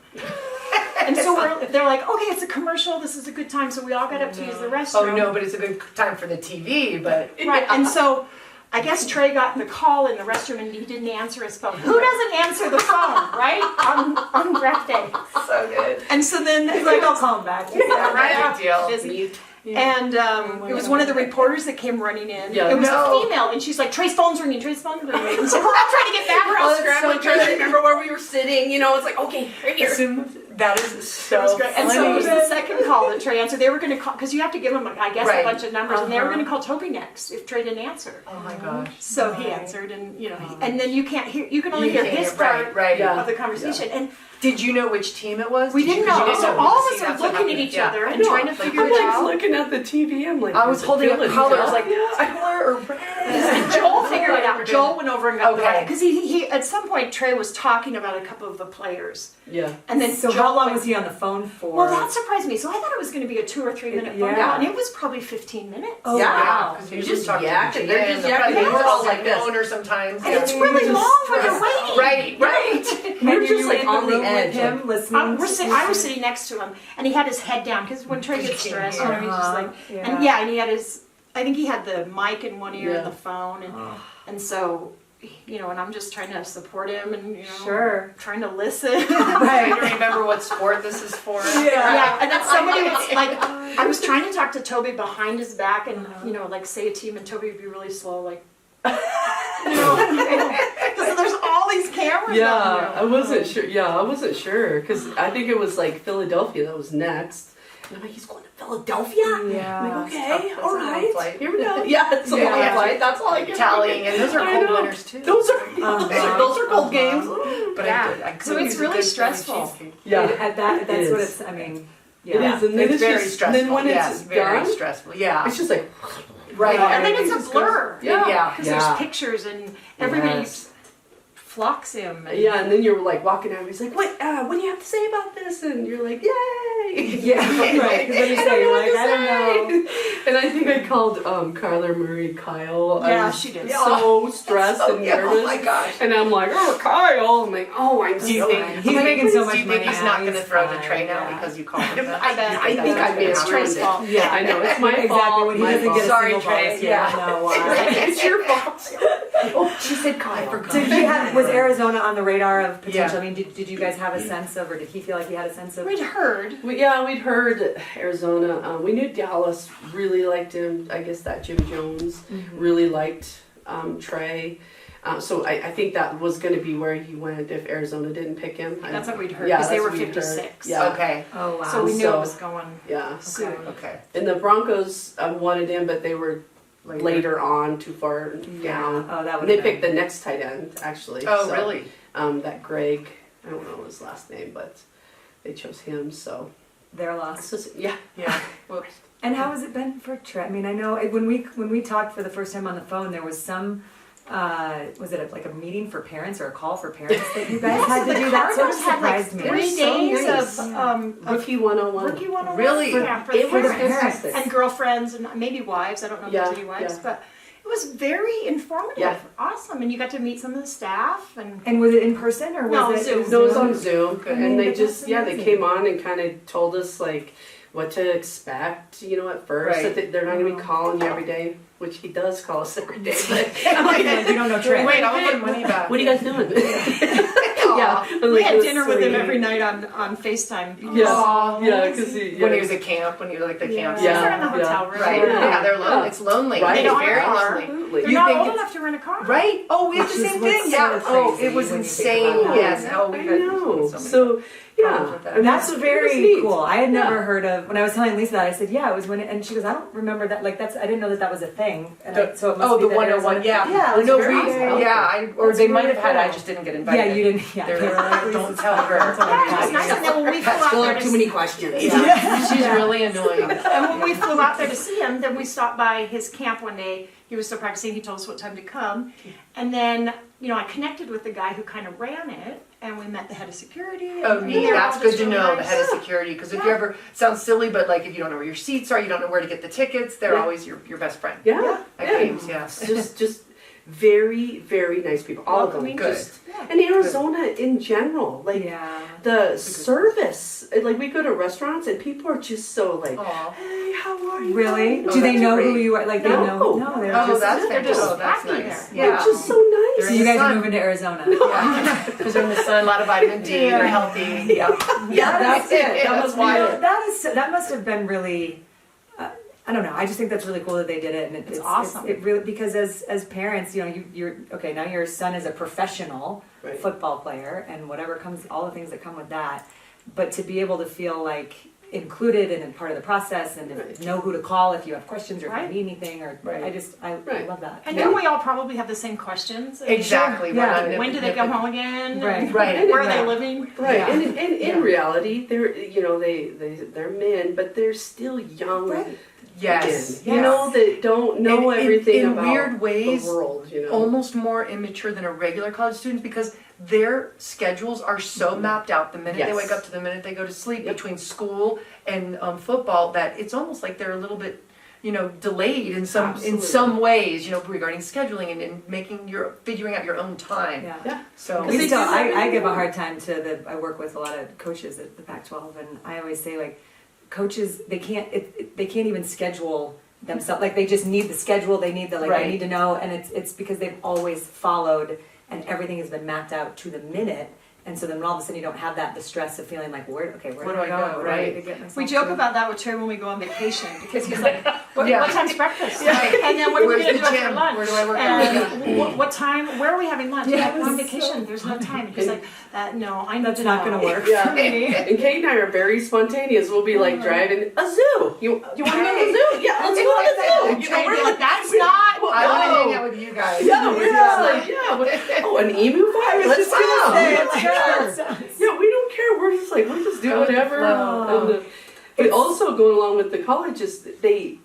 And so they're like, okay, it's a commercial. This is a good time. So we all got up to use the restroom. Oh no, but it's a good time for the TV. But Right, and so I guess Trey got the call in the restroom and he didn't answer his phone. Who doesn't answer the phone, right? On draft day. so good. And so then He's like, I'll call him back. yeah, right, Big deal. busy. And it was one of the reporters that came running in. Yeah. It was No. a female, and she's like, Trey's phone's ringing, Trey's phone's ringing. So we're all trying to get back. We're all Oh, it's scrambling. so trying to remember where we were sitting. It's like, okay, right here. That is so It was great. And so it was funny. the second call that Trey answered. They were going to call, because you have to give them, I guess, Right. a bunch of numbers, and they were Uh-huh. going to call Toby next if Trey didn't answer. Oh my gosh. So he answered, and and then you can't hear, you can only hear his right, part right. Yeah. of the conversation. And Did you know which team it was? we Did you- didn't 'cause you know. didn't So know. all of See, us are that's what looking at happened. each Yeah. other I and know. trying to figure I'm it like out. looking at the TV. I'm like, I was is it holding up Philly? colors like Yeah. color or red. And Joel figured it out. Joel went over and got the Okay. right, because he at some point Trey was talking about a couple of the players, Yeah. and then So Joel how long went- was he on the phone for? Well, that surprised me. So I thought it was going to be a 2 or 3 minute phone Yeah. call, and it was probably 15 minutes. Oh, Yeah. wow. Because You you just just talk yak to and the they're GM, just the yakking. president, We're all like this. owner sometimes. And it's Yeah. really just- long when you're waiting. Right, right. We're And just you like in the on the room with edge. him, listening. I to was sitting next to him, and he had his head down because when Trey gets He stressed, can't he's just like, hear. and Yeah. and he had his, I think he had the mic in one ear Yeah. and the phone, and so, and I'm just trying to support him, and Sure. trying to listen. Trying to remember what sport this is for. Yeah, and then somebody was like, I was trying to talk to Toby behind his back, and like say a team, and Toby would be really slow, like, because there's all these cameras. Yeah, out I wasn't sure. Yeah, I wasn't sure because I think it was like Philadelphia that was next. And I'm like, he's going to Philadelphia? Yeah. I'm like, That's okay, tough. all That's a long right. flight. Here we go. Yeah, it's a Yeah, long yeah. flight. That's all I can Tallying, and those are I cold know. winners too. Those are Uh-huh. those are cold games. But Yeah. I So could it's use a really good Philly stressful. cheesecake. Yeah, That's It what is. it's. I mean, it yeah. is, and then It's very just, stressful. Then when yes, it's very done, stressful. Yeah. it's just like Right. And then Everything it's a just goes- blur. Yeah. Because Yeah. there's pictures, and everybody Yes. flocks him. And yeah, and then you're like walking out. And he's like, "What? What do you have to say about this?" And you're like, "Yay!" Yeah, right. 'Cause what do you I say? don't know You're what like, to I don't know. say. And I think I called Kyler Murray Kyle. I Yeah, was she did. So stressed and nervous. Oh my gosh. And I'm like, "Oh, Kyle!" I'm like, "Oh, I'm Do you so." think He's making so much Do you money think he's now, not going to he's throw to fine, Trey now yeah. because you called him that? I bet. I think I made It's it Trey's ruined it. fault. Yeah, I know it's my exactly. fault. When he my doesn't fault. get a Sorry, single Trey. ball, yeah, Yeah. no, why? It's your fault. Oh, she said Kyle. Did he have? Was Arizona on the radar of potential? Yeah. I mean, did you guys have a sense of, or did he feel like he had a sense of? We'd heard. We'd heard Arizona. We knew Dallas really liked him. I guess that Jim Jones really liked Trey. So I think that was going to be where he went if Arizona didn't pick him. That's what we'd heard, Yeah, because they that's were what we'd heard. 56. Yeah. Okay. Oh wow. So we knew So- it was going Yeah. soon. Okay. And the Broncos wanted him, but they were later on, too far down. Oh, that would. And they picked the next tight end, actually. Oh, So, really? that Greg, I don't know his last name, but they chose him. So, their loss. it's just, yeah. Yeah. Whoops. And how has it been for Trey? I mean, I know when we talked for the first time on the phone, there was some. Was it like a meeting for parents or a call for parents that you guys had to the do? That sort of Cardinals had like surprised me. 3 so days nice. of Rookie 101. Rookie 101 Really? camp for It the was parents fantastic. and girlfriends and maybe wives. I don't know if Yeah, there's any wives, yeah. but it was very informative. Yeah. Awesome. And you got to meet some of the staff. And And was it in person or was No, it? Zoom. No, it was on Zoom, Good. and they But just that's they amazing. came on and kind of told us like what to expect. At first Right. that they're not going to be calling you every day, which he does call us every day. But I'm Like, like, you don't know Trey. Wait, I'll put money back. what are you guys doing? yeah, I'm we like, had "It was dinner with him sweet." every night on FaceTime. Yeah, Aw, yeah, because When he was at camp, when you were like the camp. Yeah. season. They're in the hotel room. Right. Yeah. Yeah, they're lonely. Yeah. It's lonely. Right. It's They very are. lonely. Absolutely. They're You not think old it's- enough to rent a car. Right? Oh, we have the Which is same what's thing. so Yeah. Oh, crazy it was when you think insane. about that. Yes. Oh, we I had know. so many So problems yeah, with that. and That's it was very neat. cool. I had never Yeah. heard of. When I was telling Lisa that, I said, "Yeah, it was when." And she goes, "I don't remember that. Like that's. I didn't know that was a thing." And so it must Oh, be the that 101. Arizona- Yeah. Yeah. it was No, very we. awesome. Yeah. Or That's they might really have had. I cool. just didn't get invited. Yeah, you didn't. Yeah, They were they were like, like, don't "Lisa's tell her." fine, don't tell Yeah, it her." was nice. And then when we flew out Still there have to too many questions. Yeah. She's really annoying. And when we flew out there to see him, then we stopped by his camp one day. He was still practicing. He told us what time to come. And then, I connected with the guy who kind of ran it, and we met the head of security. Oh, and neat. they were That's all good just to really know, the nice. head of security. Because if you ever, sounds silly, but like if you don't know where your seats are, you don't know where to get the tickets, they're Yeah. always your best friend. Yeah, At yeah. games, yes. just very, very nice people. All of them. Welcoming. Good. Just, and Arizona in general, like Yeah. the service. Like we go to restaurants and people are just so like, Aw. hey, how are you? Really? Oh, Do they that's know great. who you are? Like they No. know? No, they're Oh, just. that's they're fantastic. just Oh, that's happy nice. there. They're just so nice. They're So you guys sun. are moving to Arizona. Yeah. Because they're in the sun, a lot of vitamin D, Yeah. they're healthy. Yeah. Yeah, that's it. That That's must be why. it. That must have been really. I don't know. I just think that's really cool that they did it, and It's awesome. It really because as parents, you're okay. Now your son is a professional Right. football player, and whatever comes, all the things that come with that. but to be able to feel like included and part of the process and know who to call if you have questions or if you need anything or I love that. And then we all probably have the same questions. Exactly. Yeah. When do they come home again? Right. Right. Where are they living? Right, Yeah. and in reality, they're men, but they're still young. Right. Yes. Men, that don't know everything in about weird ways, the world. Almost more immature than a regular college student because their schedules are so mapped out. The minute they wake up to the minute they go to sleep, between school and football, that it's almost like they're a little bit, delayed in some ways, regarding scheduling and figuring out your own time. Yeah. So I give a hard time to I work with a lot of coaches at the Pac-12, and I always say like, coaches they can't even schedule themselves. Like they just need the schedule. They need they need to know, and it's because they've always followed. And everything has been mapped out to the minute, and so then all of a sudden you don't have the stress of feeling like, where do I go? Right. To get myself We joke to? about that with Trey when we go on vacation because he's like, what Yeah. time's breakfast? And then what are we Where's going to the do gym? for lunch? Where do I work out? And what time? Where are we having lunch? Yeah, We're on so- vacation. There's no time. He's like, no, I need That's to not know. going to work. Yeah. for me. And Kate and I are very spontaneous. We'll be like driving a zoo. You want to go to the zoo? Yeah, let's go to the zoo. Trey would be like, that's not. I want to hang out with you guys. Yeah, we're just like, oh, an emu farm? Let's go. Yeah, we don't care. We're just like, we'll just do whatever. And, but also going along with the colleges, they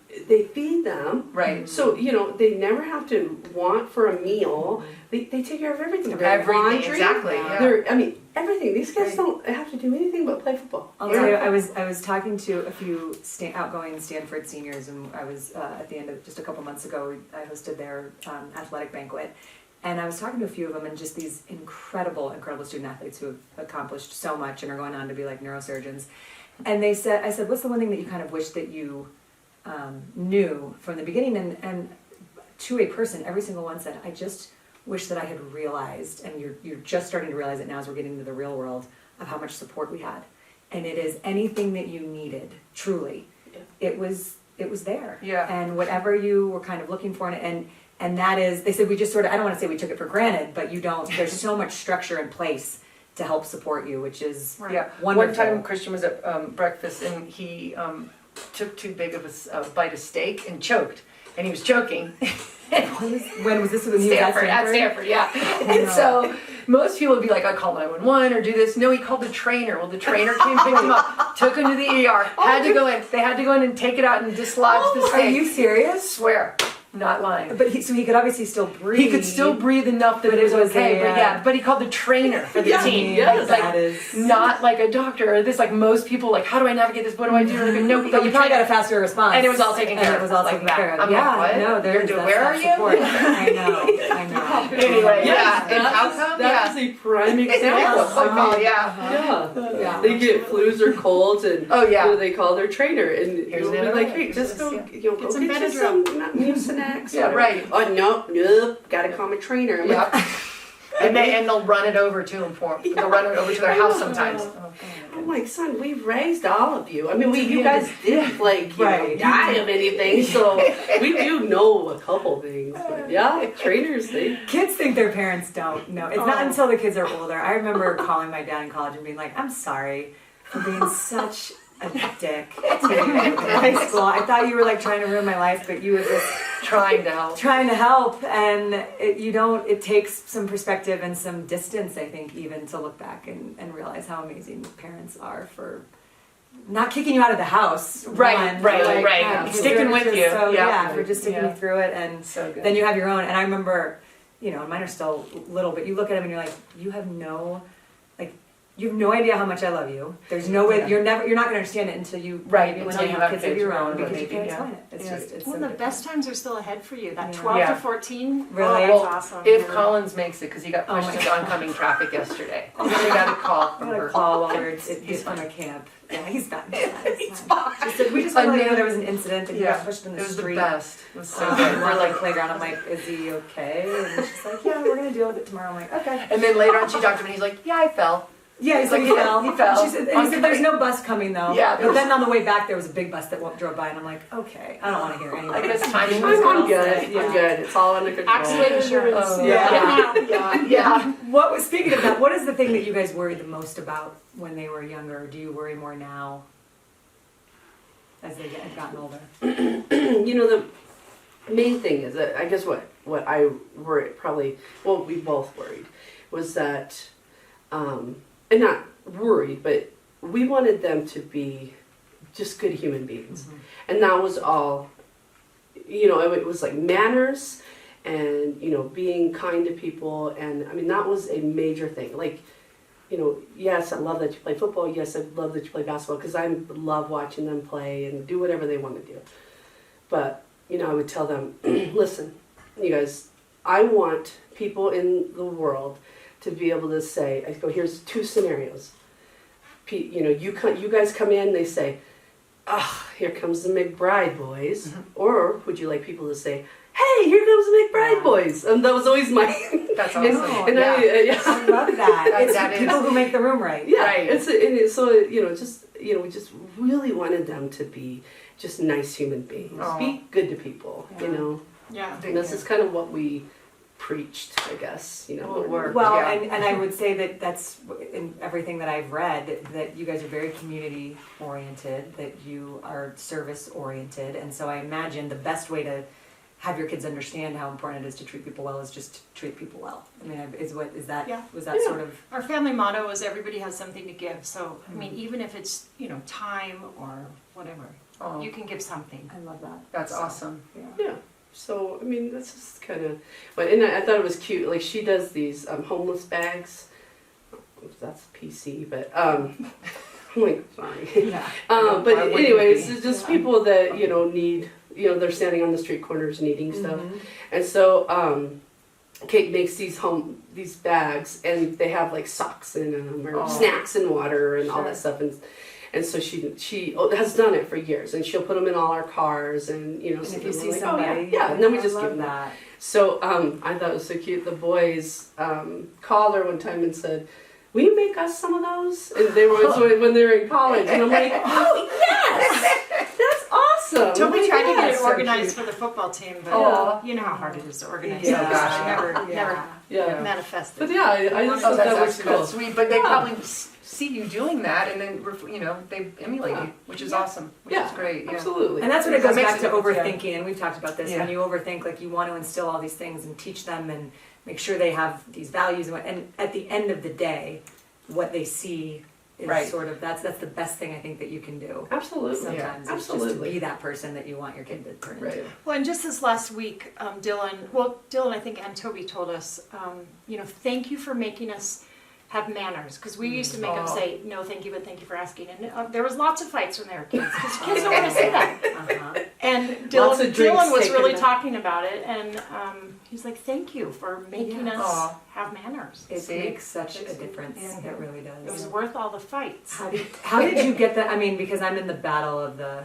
feed them. Right. So, they never have to want for a meal. They take care of everything. Their Everything, laundry, exactly. Yeah. everything. These guys don't have to do anything but play football. I'll tell you, I was talking to a few outgoing Stanford seniors, and I was at the end of just a couple months ago. I hosted their athletic banquet, and I was talking to a few of them, and just these incredible student athletes who have accomplished so much and are going on to be like neurosurgeons. And I said, what's the one thing that you kind of wish that you knew from the beginning? And to a person, every single one said, I just wish that I had realized, and you're just starting to realize it now as we're getting into the real world, of how much support we had. And it is anything that you needed, truly. Yeah. It was there. Yeah. And whatever you were kind of looking for, and that is, they said we just sort of, I don't want to say we took it for granted, but there's so much structure in place to help support you, which is Yeah. wonderful. One time Christian was at breakfast and he took too big of a bite of steak and choked. And he was choking. When was this? When he was at At Stanford, yeah. And so most people would be like, I call 911 or do this. No, he called the trainer. Well, the trainer came, picked him up, took him to the ER, had to go in. They had to go in and take it out and dislodge the steak. Are you serious? Swear. Not lying. But he could obviously still breathe. He could still breathe enough that But it was it was okay. But he called the trainer for the team. Yes, Like, not like a doctor or this. Like most people, like, how do I navigate this? What do I do? Like, no, But you probably got a faster response. And it was all taken care of. And it was all like taken that. care of. I'm Yeah, like, what? no, there's You're that where are you? support. I know. Anyway, Yes, yeah. And how come? that is a prime example. Yeah. They get flus or colds, and Oh, yeah. who do they call their trainer? And Here's you'll be another like, one. hey, just go, Here's go Get some get you Benadryl. some Mucinex. Yeah, or- right. Oh, no, gotta call my trainer. I'm like, Yeah. And they'll run it over to him for them. They'll run it over to their house sometimes. I'm like, son, we've raised all of you. I mean, you guys didn't Right. die of anything, so we do know a couple things. But yeah, trainers, Kids think their parents don't know. It's not until the kids are older. I remember calling my dad in college and being like, I'm sorry for being such a dick to you in high school. I thought you were like trying to ruin my life, but you were just Trying to help. trying to help. And it takes some perspective and some distance, I think, even to look back and realize how amazing parents are for not kicking you out of the house. Right, one, right, like, right. yeah, Sticking for with just you. So, Yeah. yeah, for just sticking Yeah. you through it. And So good. then you have your own. And I remember, and mine are still little, but you look at them and you're like, you have no idea how much I love you. There's no way, Yeah. you're not going to understand it until you, Right, maybe when until you you have have kids of kids your of your own, own, because you maybe, can't yeah. explain it. It's Yeah. just, it's Well, so the different. best times are still ahead for you. That Yeah. 12 Yeah. to 14. Really? Oh, that's Well, awesome. if Collins makes it, because he got Oh pushed my into oncoming traffic yesterday. So we got a call I from got a her. call while we were he's from a camp. Yeah, he's fine. We just want to know there was an incident and he Yeah. got pushed in It the was street. the best. It was so We're good. like playground. I'm like, is he okay? And she's like, yeah, we're gonna deal with it tomorrow. I'm like, okay. And then later on, she talked to him, and he's like, "Yeah, I fell." Yeah, he fell. He fell. She said, and he said, there's no bus coming though. Yeah, But then on the way back, there was a big bus that drove by, and I'm like, okay, I don't want to hear any of I that. guess timing was I'm good. Yeah. I'm good. It's all under control. Accident insurance. Oh, Yeah. Speaking of that, what is the thing that you guys worry the most about when they were younger? Do you worry more now as they have gotten older? You know, the main thing is that I guess what I worry probably, well, we both worried, was that, and not worried, but we wanted them to be just good human beings. Mm-hmm. And that was all, you know, it was like manners and, you know, being kind to people. And I mean, that was a major thing. Like, you know, yes, I love that you play football. Yes, I love that you play basketball because I love watching them play and do whatever they want to do. But, you know, I would tell them, listen, you guys, I want people in the world to be able to say, I go, here's two scenarios. You know, you guys come in, they say, ah, here comes the McBride boys. Mm-hmm. Or would you like people to say, hey, here comes the McBride boys? And that was always my... That's awesome. and Yeah. I love that. It's That the is- people who make the room right. Yeah, Right. So, you know, just, you know, we just really wanted them to be just nice human beings. Aw. Be good to people, you Yeah. know. Yeah. And this is kind of what we preached, I guess, you know. Well, it worked. Well, Yeah. and I would say that that's in everything that I've read, that you guys are very community oriented, that you are service oriented, and so I imagine the best way to have your kids understand how important it is to treat people well is just to treat people well. I mean, Yeah. was that Yeah. sort of? Our family motto is everybody has something to give. So, I mean, even if it's, you know, time or whatever, Oh, you can give something. I love that. that's awesome. Yeah. So, I mean, that's just kind of... But, and I thought it was cute. Like, she does these homeless bags. That's PC, but... I'm like, sorry. Yeah. But Why wouldn't it anyways, be? it's just Yeah. people that, you know, need... You know, they're standing on the street corners needing stuff. Mhm. And so, Kate makes these bags, and they have like socks in them, or Oh. snacks and water and all Sure. that stuff. And so she has done it for years, and she'll put them in all our cars, and you know. And so if you then see we're like, somebody, oh, yeah, and then we I just love give them. that. So I thought it was so cute. The boys called her one time and said, "Will you make us some of those?" And they were when they were in college, and I'm like, "Oh yes, that's awesome." Toby tried to get that's it so organized for the football team, but Aw. you know how hard it is to organize. Yeah. things. Gosh, It never Yeah. manifested. But yeah, I just Oh, thought that's that was actually cool. that's sweet. But they Yeah. probably see you doing that, and then you know they emulate Yeah. you, which is Yeah. awesome, which Yeah, is great. Yeah. absolutely. And that's what it That goes makes back a to difference, yeah. overthinking, and we've talked about this. Yeah. When you overthink, like you want to instill all these things and teach them and make sure they have these values, and at the end of the day, what they see is Right. sort of that's the best thing I think that you can do. Absolutely. Sometimes it's just to Absolutely. be that person that you want your kid to turn Right. into. Well, and just this last week, Dylan, I think, and Toby told us, you know, thank you for making us have manners, because we used to make them Aw. say, no, thank you, but thank you for asking. And there was lots of fights when they were kids, because kids don't want to say that. Uh-huh. And Lots Dylan, of drinks Dylan was taken. really talking about it, and he's like, thank you for making Yeah. us Aw. have manners. It See? makes such a difference. Yeah. It really It was does. worth all the fights. How did you get that? I mean, because I'm in the battle of the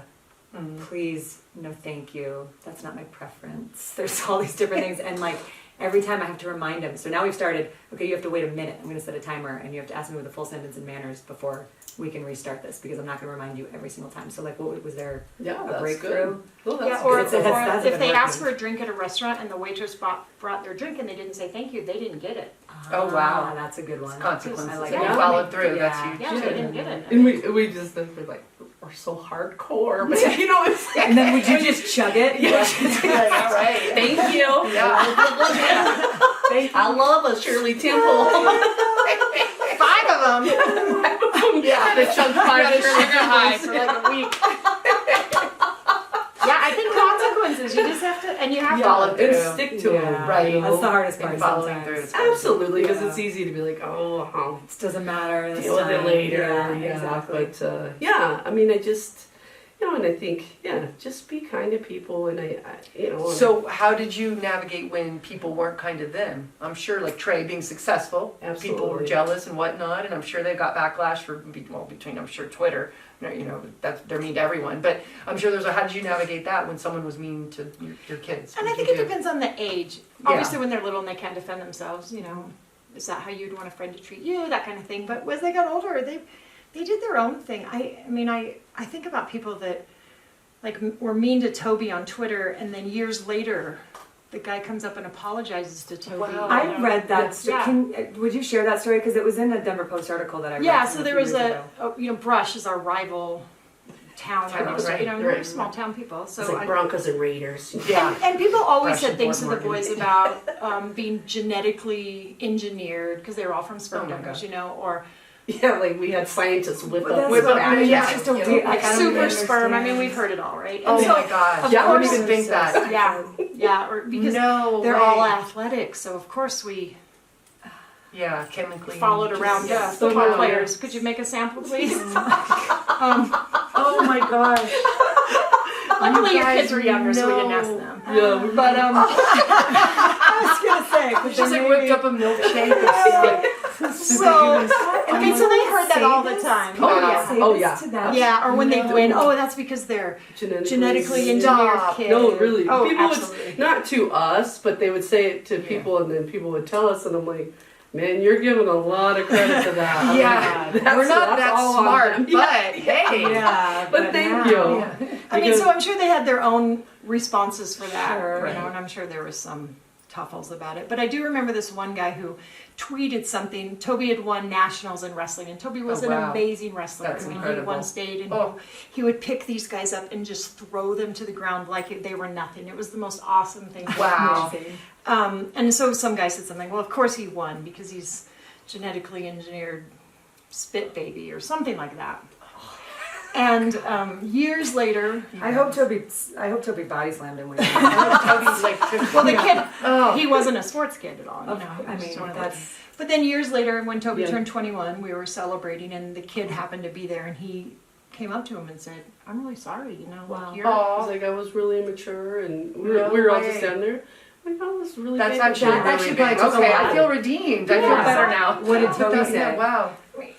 Mhm. please, no thank you, that's not my preference. There's all these different things, and like every time I have to remind them. So now we've started, okay, you have to wait a minute. I'm going to set a timer, and you have to ask me with a full sentence and manners before we can restart this, because I'm not going to remind you every single time. So like, what was there Yeah, a that's breakthrough? good. Well, that's Yeah, or, good. That's if been they asked working. for a drink at a restaurant and the waitress brought their drink and they didn't say thank you, they didn't get it. Oh, wow. Ah, that's a good one. It's consequences. I like If that. you followed through, Yeah. that's huge. Yeah, too. they didn't get it. And we just we're like, we're so hardcore, but you know, it's like, And then would you just chug it? Yeah, all right. thank you. Yeah. Thank I love a Shirley Temple. 5 of them. Yeah. The chunk five Sugar Shirley high Temples. for like a week. Yeah, I think consequences. You just have to, and you have Follow to. through. And stick to Yeah. them. Right. you know? That's the hardest part And following sometimes. through. It's hard. Absolutely, because Yeah. it's easy to be like, oh, I'll It doesn't matter. This deal with it time. later. Yeah, exactly. But yeah, I mean, I just, you know, and I think, yeah, just be kind to people, and I you know. So how did you navigate when people weren't kind to them? I'm sure, like Trey being successful, people were Absolutely. jealous and whatnot, and I'm sure they got backlash for between I'm sure Twitter, you know, they're mean to everyone. But I'm sure how did you navigate that when someone was mean to your kids? And I What think did it you do? depends on the age. Yeah. Obviously, when they're little and they can't defend themselves, you know, is that how you'd want a friend to treat you? That kind of thing. But as they got older, they did their own thing. I mean, I think about people that like were mean to Toby on Twitter, and then years later, the guy comes up and apologizes to Toby. Wow. I read that. Yeah. Would you share that story? Because it was in a Denver Post article that I read. Yeah, from so a there few was years ago. Brush is our rival town. Right, We're right. small town people. So It's like Broncos and Raiders. Yeah. and people always Brush said and things to Fort the boys Morgan. about being genetically engineered because they were all from sperm Oh my donors, God. you know, or Yeah, like we had scientists whip But up that's with what- them. I mean, Yeah. it's just a Yeah. weird, like, I don't super even sperm. I mean, understand. we've heard it all, right? Oh And so, my God. of Yeah, I course- wouldn't even think that. yeah, or because No they're way. all athletic, so of course we Yeah, chemically. followed around Yeah. football Yeah. players. Could you make a sample, please? Oh my gosh. Luckily, your guys kids were younger, so we didn't know. ask them. Yeah, we But I was gonna say, but She's then like whipped up a milkshake. so okay, so they heard that all the Say time. Oh, Oh yeah. yeah. Say Oh, this yeah. to them. Yeah, or when they No. win, oh, that's because they're genetically engineered Stop. kids. No, really. Oh, people absolutely. would, not to us, but they would say it to people, and then people would tell us, and I'm like, man, you're giving a lot of credit to that. I'm Yeah, like, we're not that all on smart, them. but hey. Yeah, But thank now- you. Yeah. I mean, Because- so I'm sure they had their own responses for that, Sure. you know, and I'm sure there was some tuffles about it. But I do remember this one guy who tweeted something. Toby had won nationals in wrestling, and Toby was Oh, an wow. amazing wrestler. That's I mean, incredible. he won state, and Oh. he would pick these guys up and just throw them to the ground like they were nothing. It was the most awesome thing. Wow. And so some guy said something. Well, of course he won because he's genetically engineered spit baby or something like that. And years later, I hope Toby body slammed him. When he Toby's like, well, the kid, oh. he wasn't a sports kid at all. You Of- know, I he was mean, just one of those. that's But then years later, when Toby Yeah. turned 21, we were celebrating, and the kid happened to be there, and he came up to him and said, "I'm really sorry. You know, Wow. you're." I Aw. was like, I was really immature, and we No were all way. just standing there. Like, I was really That's big. actually That really actually big. probably took a Okay, lot. I feel redeemed. I feel Yeah. better now. What did Toby Yeah, say? wow.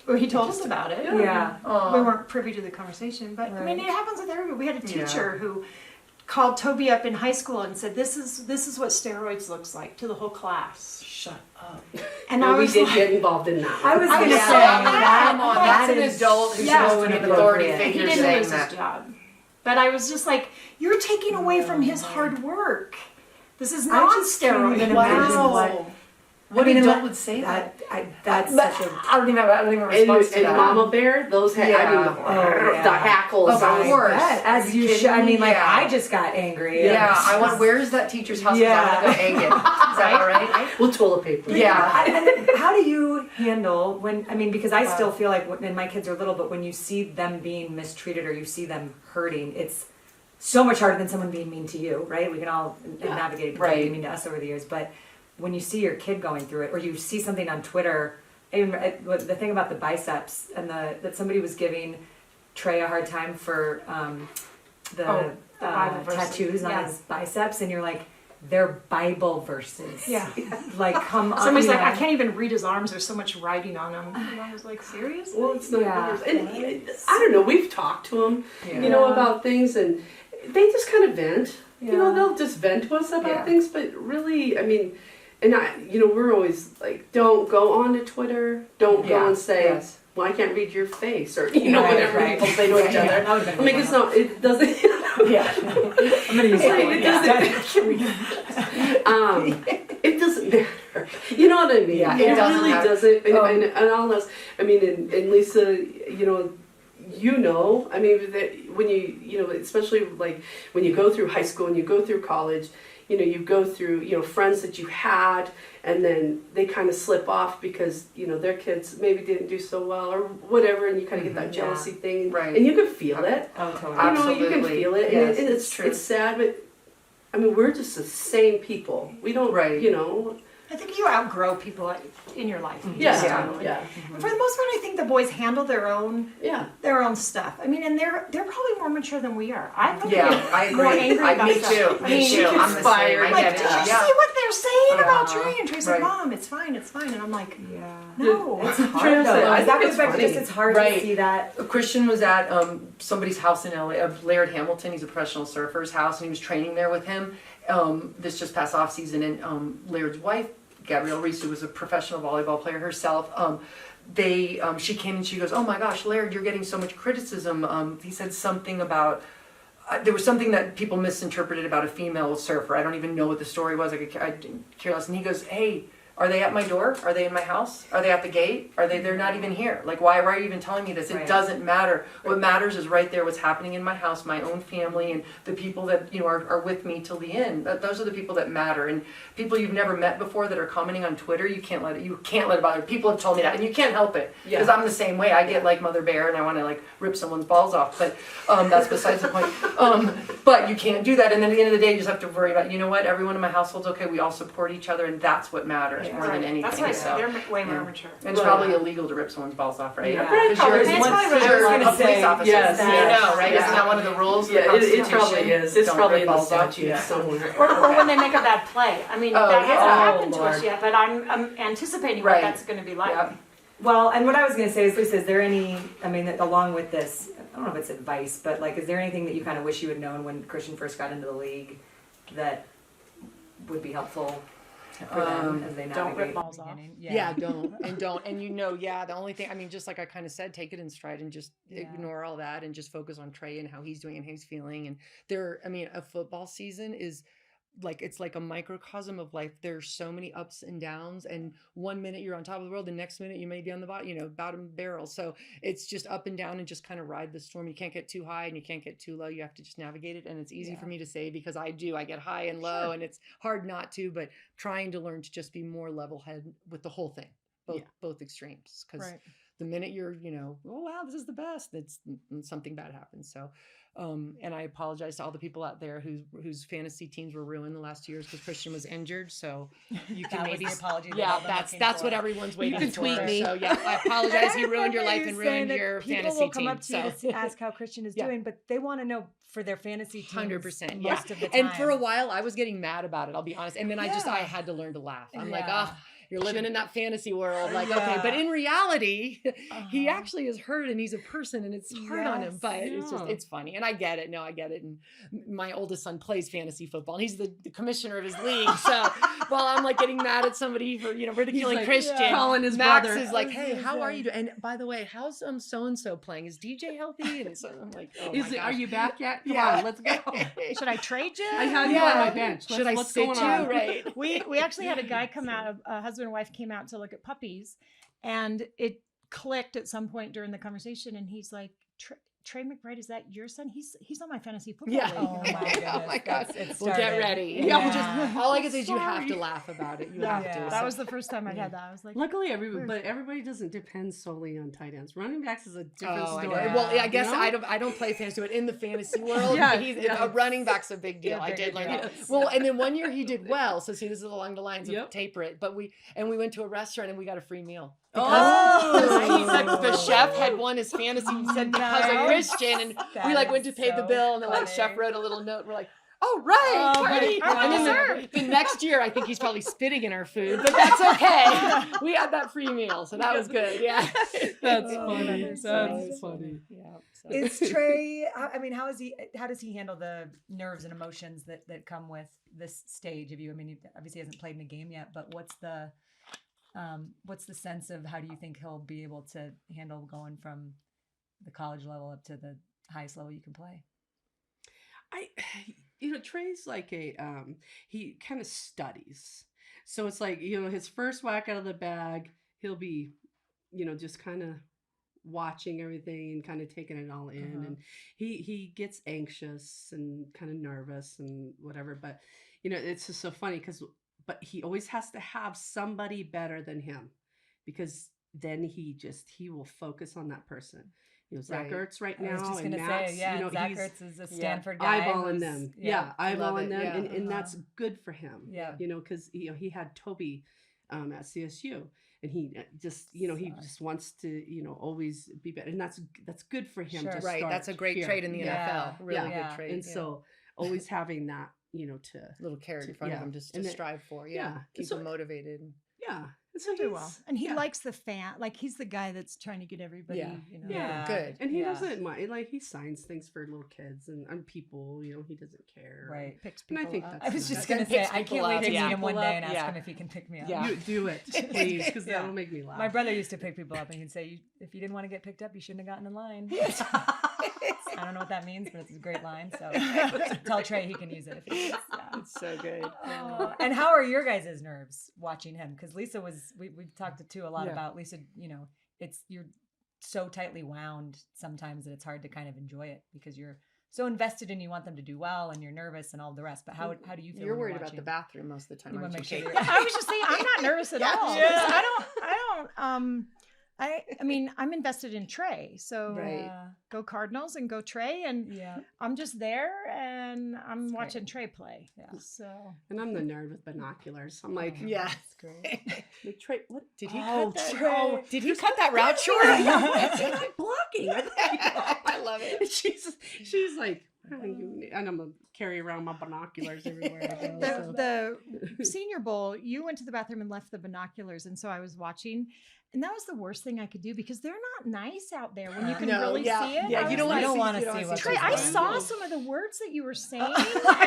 Well, he told us about it. Yeah. Aw. We weren't privy to the conversation, but I mean, Right. it happens with everybody. We had a Yeah. teacher who called Toby up in high school and said, "This is what steroids looks like," to the whole class. Shut up. And No, I we was did like, get involved in that. I was I gonna was say saying, that. Come on, that that's an is adult who's yeah, supposed to be an inappropriate. authority he figure didn't saying lose that. his job. But I was just like, you're taking away from his hard work. This is I not just can't steroids. even imagine Wow. What I mean, adult and would say that? That's But such a. I don't even have a response to And that. Mama Bear, those had, I mean, Yeah. Oh, yeah. the hackles. Of I was- course. As you kidding should. I me? mean, like Yeah. I just got angry. Yeah, I want. Where is that teacher's house? 'Cause Yeah. I'm gonna go egg it. Is that all right? With toilet paper. Yeah. And how do you handle when? I mean, because I Wow. still feel like when my kids are little, but when you see them being mistreated or you see them hurting, it's so much harder than someone being mean to you, right? We can all Yeah. navigate people Right. being mean to us over the years, but when you see your kid going through it, or you see something on Twitter, even the thing about the biceps and that somebody was giving Trey a hard time for the Bible verses. tattoos on Yeah. his biceps, and you're like, they're Bible verses. Yeah. Like, come on. Somebody's you like, know? I can't even read his arms. There's so much writing on them. And I was like, seriously? Well, it's not. Yeah. And I don't know. We've talked to them, Yeah. you know, about things, and they just kind of vent. You know, Yeah. they'll just vent to us about Yeah. things, but really, I mean, and we're always like, don't go on to Twitter. Don't go Yeah. and say, Yes. well, I can't read your face, or whatever right. people say to each Yeah, other. that would've been I mean, a it's good not. It doesn't. Yeah. I'm gonna use that one. It Yeah. it doesn't matter. You know what I mean? Yeah, it it doesn't really matter. doesn't. And unless, I mean, and Lisa, I mean, that when especially like when you go through high school and you go through college, you go through, friends that you had, and then they kind of slip off because, their kids maybe didn't do so well or whatever, and you kind of get that Yeah. jealousy thing. Right. And you can feel it. Oh, totally. You can Absolutely. feel it. Yes, and it's true. it's sad, but I mean, we're just the same people. We don't, Right. I think you outgrow people in your life. You Yeah, just Yeah. do. yeah, And for the most part, I think the boys handle their own stuff. I mean, and they're probably more mature than we are. I probably Yeah, get I more agree. angry about Me stuff. too. I Me mean, too. I'm the same. inspired. I like, get did it. you Yeah. see what they're saying about Uh-huh. Trey? And Trey's like, Right. Mom, it's fine. And I'm like, Yeah. no. It's hard Trey, though. I That think goes it's back to just funny. it's hard Right. to see that. Christian was at somebody's house in LA, of Laird Hamilton. He's a professional surfer's house, and he was training there with him this just past off season. And Laird's wife Gabrielle Reese, who was a professional volleyball player herself, she came and she goes, "Oh my gosh, Laird, you're getting so much criticism." He said something about, there was something that people misinterpreted about a female surfer. I don't even know what the story was. I didn't care less. And he goes, "Hey, are they at my door? Are they in my house? Are they at the gate? They're not even here. Like, why are you even telling me this? It doesn't matter. What matters is right there what's happening in my house, my own family, and the people that, are with me till the end. Those are the people that matter. And people you've never met before that are commenting on Twitter, you can't let it bother. People have told me that, and you can't help it. Because I'm the same way. I get like Mother Bear, and I want to like rip someone's balls off. But that's besides the point. But you can't do that. And then at the end of the day, you just have to worry about, what? Everyone in my household's okay. We all support each other, and that's what matters. More than anything. That's right. So, They're way more mature. and it's probably illegal to rip someone's balls off, right? Yeah. Because That's probably what I was you're gonna a police officer. Yes, Right? yes. Isn't that one of the rules? Yeah, of the it probably Constitution? is. It's Don't probably rip in the balls off. statute somewhere. Or when they make a bad play. I mean, that hasn't happened to us Lord. yet, but I'm anticipating Right. what that's going to be like. Yeah. Well, and what I was going to say is, Lisa, is there any, along with this, I don't know if it's advice, but like, is there anything that you kind of wish you had known when Christian first got into the league that would be helpful for them as they navigate? Don't rip balls off. Yeah, don't. And the only thing, just like I kind of said, take it in stride and just ignore all that and just focus on Trey and how he's doing and how he's feeling. And a football season is like, it's like a microcosm of life. There's so many ups and downs, and 1 minute you're on top of the world, the next minute you may be on the bottom barrel. So it's just up and down and just kind of ride the storm. You can't get too high and you can't get too low. You have to just navigate it. And it's easy for me to say because I get high and low, and it's hard not to, but trying to learn to just be more level head with the whole thing, both extremes. Because the minute you're, oh wow, this is the best, it's something bad happens. So, and I apologize to all the people out there whose fantasy teams were ruined the last 2 years because Christian was injured. So you can maybe apology. that's what everyone's waiting for. You can tweet me. So I apologize. He ruined your life and ruined your people fantasy will come team. up to you to ask how Christian is doing, but they want to know for their fantasy team 100%. most of the time. And for a while, I was getting mad about it. I'll be honest. And then I had to learn to laugh. I'm like, you're living in that fantasy world. Like, okay. But in reality, he actually is hurt and he's a person and it's hard on him. But it's funny. And I get it. No, I get it. And my oldest son plays fantasy football and he's the commissioner of his league. So while I'm like getting mad at somebody for, ridiculing like, Christian, calling his Max brother. is like, hey, how are you doing? And by the way, how's so-and-so playing? Is DJ healthy? And so I'm like, oh my gosh. Are you back yet? Come on, let's go. Should I trade you? I have you on my bench. Should I what's sit going you? on? Right. We actually had a guy come out, a husband and wife came out to look at puppies, and it clicked at some point during the conversation, and he's like, Trey McBride, is that your son? He's on my fantasy football league. Oh my goodness. Oh my God. It's Well, get ready. Yeah. All I can say is you have to laugh about it. You have to. That was the first time I had that. I was like, Luckily, everybody doesn't depend solely on tight ends. Running backs is a different story. Well, I guess I don't play fantasy, but in the fantasy world, a running back's a big deal. I did learn that. Well, and then one year he did well. So see, this is along the lines of taper it. But we went to a restaurant and we got a free meal. Because the chef had won his fantasy. He said because of Christian, and we went to pay the bill, and the chef wrote a little note. We're like, oh right, party. And then the next year, I think he's probably spitting in our food, but that's okay. We had that free meal, so that was good. Yeah, That's funny. That's funny. Yeah. So. Is Trey? How does he handle the nerves and emotions that come with this stage of you? He obviously hasn't played in a game yet, but what's the sense of how do you think he'll be able to handle going from the college level up to the highest level you can play? Trey's like he kind of studies. So it's like, his first whack out of the bag, he'll be, just kind of watching everything and kind of taking it all in. And he gets anxious and kind of nervous and whatever. But, it's just so funny but he always has to have somebody better than him, because then he will focus on that person. Zach Ertz right now. I was just and going to Max, say, Zach Ertz is a Stanford guy. Eyeballing them. Eyeballing them. Yeah. And that's good for him. Yeah. Because, he had Toby at CSU. And he just, he just wants to, always be better. And that's good for him to start. That's a great here. trait in the NFL. Really good trait. And so always having that, to little carrot in front of him just to strive for. Yeah. Keep him motivated. Yeah. So He'll do well. he's- And he yeah. likes the fan. Like he's the guy that's trying to get everybody, Yeah. you know. Yeah. Good. And he Yeah. doesn't mind. Like he signs things for little kids and people. You know, he doesn't care. Right. Picks And I people think up. that's I was just nice. gonna Picks say, I people can't wait up, to yeah. meet him one day and ask Yeah. him if he can pick me up. Yeah. You do it, please, because Yeah. that'll make me laugh. My brother used to pick people up, and he'd say, "If you didn't want to get picked up, you shouldn't have gotten in line." I don't know what that means, but it's a great line. So tell Trey he can use it if he wants. Yeah. It's so good. Oh, and how are your guys' nerves watching him? Because Lisa was, we've talked to a lot Yeah. about Lisa. You know, you're so tightly wound sometimes that it's hard to kind of enjoy it because you're so invested and you want them to do well and you're nervous and all the rest. But how do you feel? You're when worried about watching? the bathroom most of the time. You aren't want to you, make sure. Kate? You're, I was just saying, I'm not nervous at Yeah. all. Yeah. I mean, I'm invested in Trey. So Right. go Cardinals and go Trey. And Yeah. I'm just there and I'm That's watching great. Trey play. Yeah. So And I'm the nerd with binoculars. I'm like, Yeah. That's great. like Trey, what Did he Oh, cut that? Trey. Oh, did he cut that route short? I'm blocking. I love it. And she's like, and I'm gonna carry around my binoculars everywhere I go. so. the Senior Bowl, you went to the bathroom and left the binoculars. And so I was watching. And that was the worst thing I could do because they're not nice out there when you can No, really yeah, see it. yeah, I you don't was wanna like, see- wanna you don't see wanna what see Trey, she's I doing. saw some of the words that you were saying.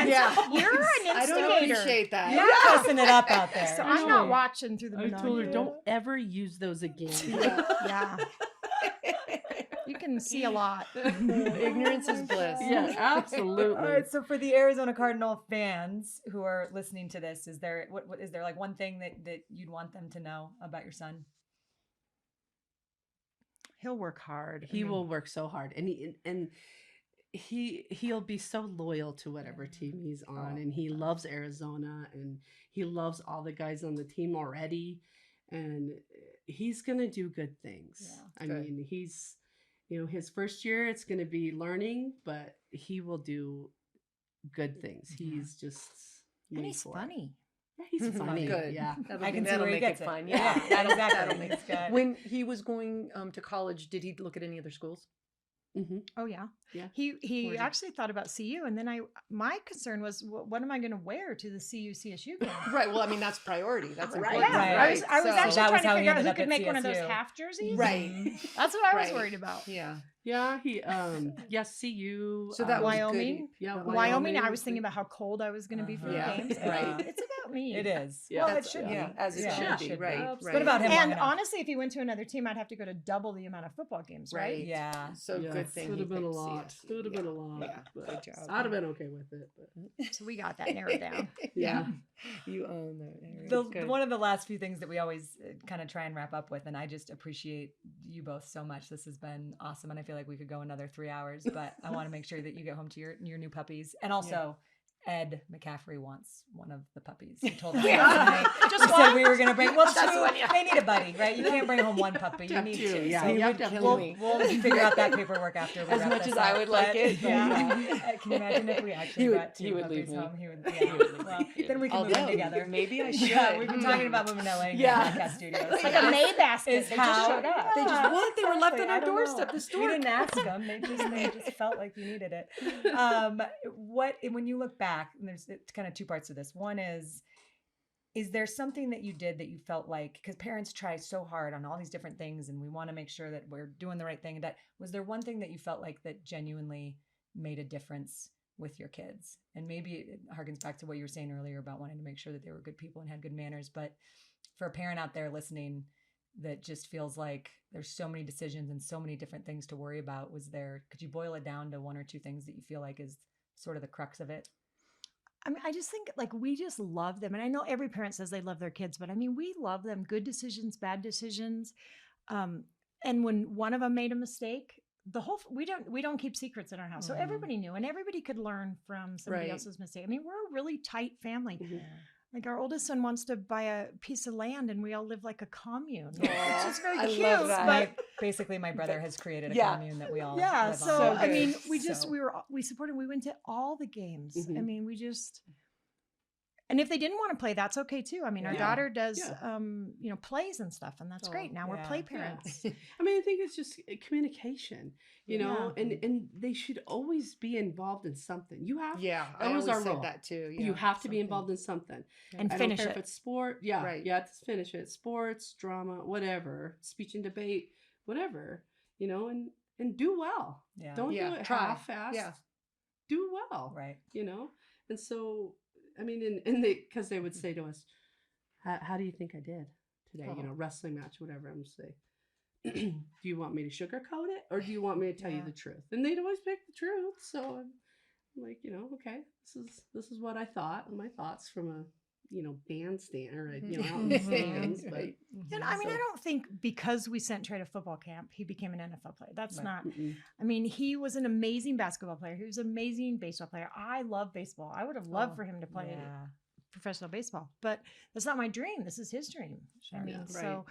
Yeah. And you're an I don't instigator. appreciate that. You're messing it up out there. So I I'm not know. watching through the I binoculars. told her, don't ever use those again. Yeah. You can see a lot. Ignorance is bliss. Yeah, absolutely. All right, so for the Arizona Cardinal fans who are listening to this, is there what is there like one thing that you'd want them to know about your son? He'll work hard. He will work so hard, and he'll be so loyal to whatever team he's on, and he loves Arizona, and he loves all the guys on the team already, and he's gonna do good things. Yeah, I good. mean, he's, you know, his first year it's gonna be learning, but he will do good things. He's just And made he's for it. funny. Yeah, he's funny. Good. Yeah. I can see that'll where he make it gets it. fun. Yeah, Yeah, exactly. that'll make It's good. When he was going to college, did he look at any other schools? Mm-hmm. Oh yeah. Yeah. He Or is it- actually thought about CU, and then my concern was, what am I going to wear to the CU CSU game? Right. Well, I mean, that's priority. That's Right. important. Right. I was So- actually that was trying to how he figure out ended who up could at make one of those CSU. half jerseys. Right. That's what I was Right. worried about. Yeah. Yeah, he CU. So that was Wyoming? good. Yeah, Wyoming, I was thinking about how cold I was going to be for Uh-huh. the games. Yeah. It's about me. It is. Yeah. Well, it That's- should yeah, be. as it Yeah, should be. Right. What Right. about him? long And enough? honestly, if he went to another team, I'd have to go to double the amount of football games, right? Right. Yeah. So Yeah, good thing. Would he have been a picked lot. CSU. Would have been a lot. Yeah. but Good job. I'd have been okay with it. But So we got that narrowed down. yeah. You own that area. The, Good. one of the last few things that we always kind of try and wrap up with, and I just appreciate you both so much. This has been awesome, and I feel like we could go another 3 hours, but I want to make sure that you get home to your new puppies, and also. Ed McCaffrey wants one of the puppies. He told us last night. Just He said one? we were going to bring. Well, Just two. one, yeah. They need a buddy, right? You can't bring home one puppy. You Have need two, two. yeah. So You He have would to have kill two. me. we'll figure out that paperwork after. We As wrap much this as I up, would like but, it, but Yeah. Can you imagine if we actually He would- brought two he would puppies leave me. home? He would. He Yeah. would leave Well, me. then we can move in Although, together. maybe I should. Yeah, we've been talking about moving to LA. And Yeah. podcast studios. Like a May basket. Is They how- just showed up. They just what? They were left on I our don't doorstep. know. The store. We didn't ask them. They just felt like you needed it. When you look back, and there's it's kind of two parts to this. One is there something that you did that you felt like, because parents try so hard on all these different things, and we want to make sure that we're doing the right thing. That was there one thing that you felt like that genuinely made a difference with your kids? And maybe it harkens back to what you were saying earlier about wanting to make sure that they were good people and had good manners. But for a parent out there listening that just feels like there's so many decisions and so many different things to worry about, could you boil it down to one or two things that you feel like is sort of the crux of it? I mean, I just think like we just love them. And I know every parent says they love their kids, but I mean, we love them. Good decisions, bad decisions. And when one of them made a mistake, we don't keep secrets in our house. So everybody knew, and everybody could learn from somebody Right. else's mistake. I mean, we're a really tight family. Mhm. Like our oldest son wants to buy a piece of land and we all live like a commune. Aw, Which is very I cute. love that. But Basically, my brother has created a Yeah. commune that we all yeah, live so on. I mean, good. we supported. We went to all the games. I Mhm. mean, And if they didn't want to play, that's okay too. I mean, our Yeah. daughter does, Yeah. plays and stuff, and that's Oh, great. Now we're yeah. play Yeah. parents. I mean, I think it's just communication, you know, Yeah. and they should always be involved in something. You have Yeah, That I was always our said rule. that too. you yeah, have to be something. involved in something. And I finish don't care it. if it's sport. Yeah, Right. yeah, to finish it. Sports, drama, whatever, speech and debate, whatever, you know, and do well. Yeah. Don't Yeah, do it try. half-assed. Yeah. Do well. Right. You know, and so I mean, and they because they would say to us, how do you think I did today? You Oh. know, wrestling match, whatever. I'm gonna say, do you want me to sugarcoat it or do you want me to tell you Yeah. the truth? And they'd always pick the truth. So I'm like, you know, okay, this is what I thought, my thoughts from a bandstand or out in the stands. But Right. And I mean, So- I don't think because we sent Trey to football camp, he became an NFL player. That's Right. not. mm-mm. I mean, he was an amazing basketball player. He was an amazing baseball player. I love baseball. I would have loved Oh, for him to play Yeah. professional baseball, but that's not my dream. This is his dream. I Sure. mean, Yeah. so,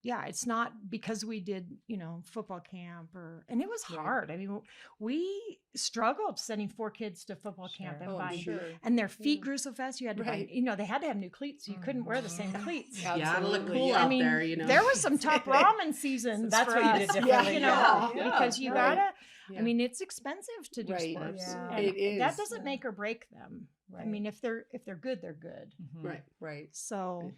yeah, it's not because we did, football camp and it was Right. hard. I mean, we struggled sending 4 kids to football camp Sure. and Oh, I'm buying, sure. and their feet Yeah. grew so fast. You had to Right. buy, they had to have new cleats. So you couldn't wear the same Mhm. cleats. Yeah, to look Absolutely, cool yeah. out I mean, there, you know. there was some top ramen seasons. That's for what you us, did differently, yeah. because you Right. gotta. Yeah. I mean, it's expensive to do Right. sports. Yeah. And It that is. doesn't make or break them. I Right. mean, if they're good, they're good. Mhm. Right. Right. So,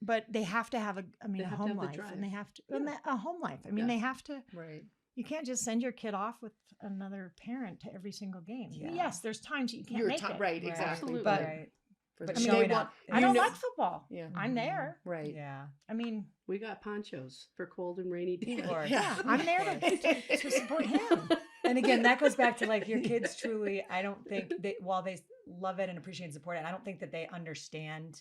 but they have to have a They have to home have the life, drive. and they have to Yeah. a home life. I mean, Yeah. they have to. Right. You can't just send your kid off with another parent to every single game. Yeah. Yes, there's times you can't Your make time, it. right? Right. Exactly. Absolutely. But Right. for But the- showing they up. want- I you don't know- like football. Yeah. I'm there. Right. Yeah. I mean, We got ponchos for cold and rainy days. Of course. yeah, I'm there to support him. And again, that goes back to like your kids truly, I don't think while they love it and appreciate and support it, I don't think that they understand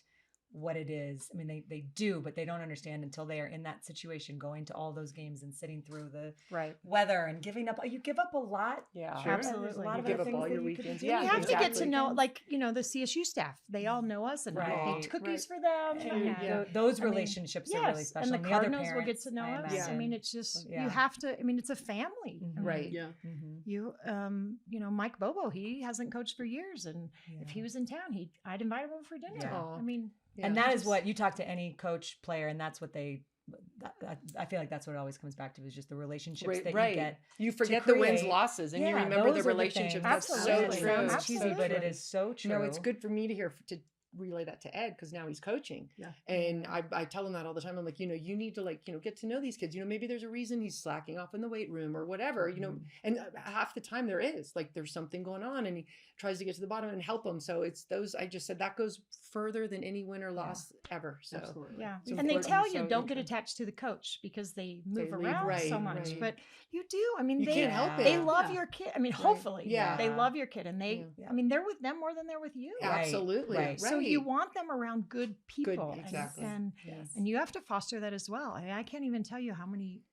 what it is. I mean, they do, but they don't understand until they are in that situation, going to all those games and sitting through the Right. weather and giving up. You give up a lot. Yeah. Sure. There's Absolutely. a lot You of give other up things all that your you could be weekends. doing. Yeah, You have to get to exactly. know, like, the CSU staff. They all know us, and I Right. baked cookies Right. for them. And and- Yeah. those I mean, relationships are really Yes, special. and the the other Cardinals will get to know parents, us. I mean, imagine. it's just Yeah. you have to. I mean, it's a family. I Mhm. mean, Right. Yeah. Mhm. Mike Bobo, he hasn't coached for years, and if he Yeah. was in town, I'd invite him over for dinner. Yeah. Aw. I mean, And Yeah. that is what you talk to any coach, player, and that's what I feel like that's what it always comes back to is just the relationships Right, that right. you get. You forget the wins, create- losses, and you Yeah, remember the those are relationships. things. That's Absolutely. It so true. sounds Absolutely. cheesy, but it is so true. No, it's good for me to hear to relay that to Ed because now he's coaching. Yeah. And I tell him that all the time. I'm like, you need to get to know these kids. Maybe there's a reason he's slacking off in the weight room or whatever, Mhm. and half the time there is there's something going on and he tries to get to the bottom and help them. So it's those, I just said that goes further than any win or loss ever. So Absolutely. yeah. It's And they important, tell you so don't get you- attached to the coach because they move They leave, around right, so much. right. But you do. I mean, You they can't help it. They love Yeah. your kid. I mean, Right. hopefully, Yeah. they love your kid, and they. Yeah. I mean, they're with them more than they're with you. Right, Absolutely. right. So you want them around good people, exactly. and Yes. and you have to foster that as well. I mean, I can't even tell you how many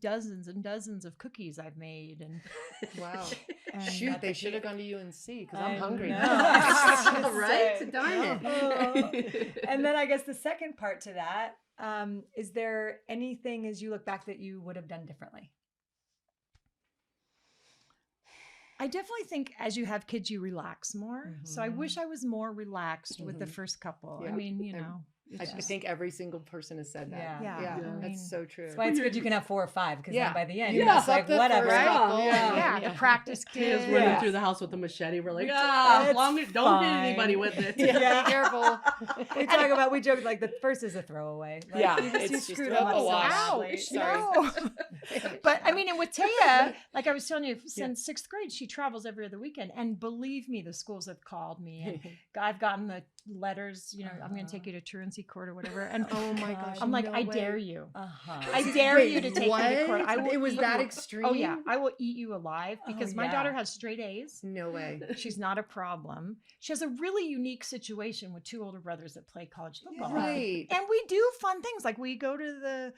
dozens and dozens of cookies I've made, and Wow. and Shoot, they should have gone to UNC because I I'm hungry. know. Right? Darn Oh. it. And then I guess the second part to that, is there anything as you look back that you would have done differently? I definitely think as you have kids, you relax more. So I wish I was more relaxed with the Mhm. first couple. I Yeah. mean, I think every single person has said that. Yeah. Yeah. I That's mean, so true. That's why it's good you can have 4 or 5 because Yeah. then by the end You you're mess just up like the whatever. first Right? couple, yeah, the practice Kids kids. running Yeah. through the house with the machete. We're like, It's don't hit anybody fine. with it. Yeah. Be careful. We joke like the first is a throwaway. Like, Yeah, you it's just screwed a them up so wash. badly. Ouch, Sorry. no. But I mean, and with Taya, like I was telling you, since 6th grade, she travels every other weekend. And believe me, the schools have called me, and I've gotten the letters. I'm going to take you to truancy court or whatever. And Oh my gosh. I'm like, no I way. dare you. Uh-huh. I dare Wait, you to take me to court. I will It was eat that you. extreme? Oh yeah, I will eat you alive Oh, because my yeah. daughter has straight A's. No way. She's not a problem. She has a really unique situation with 2 older brothers that play college football. Right. And we do fun things. Like we go to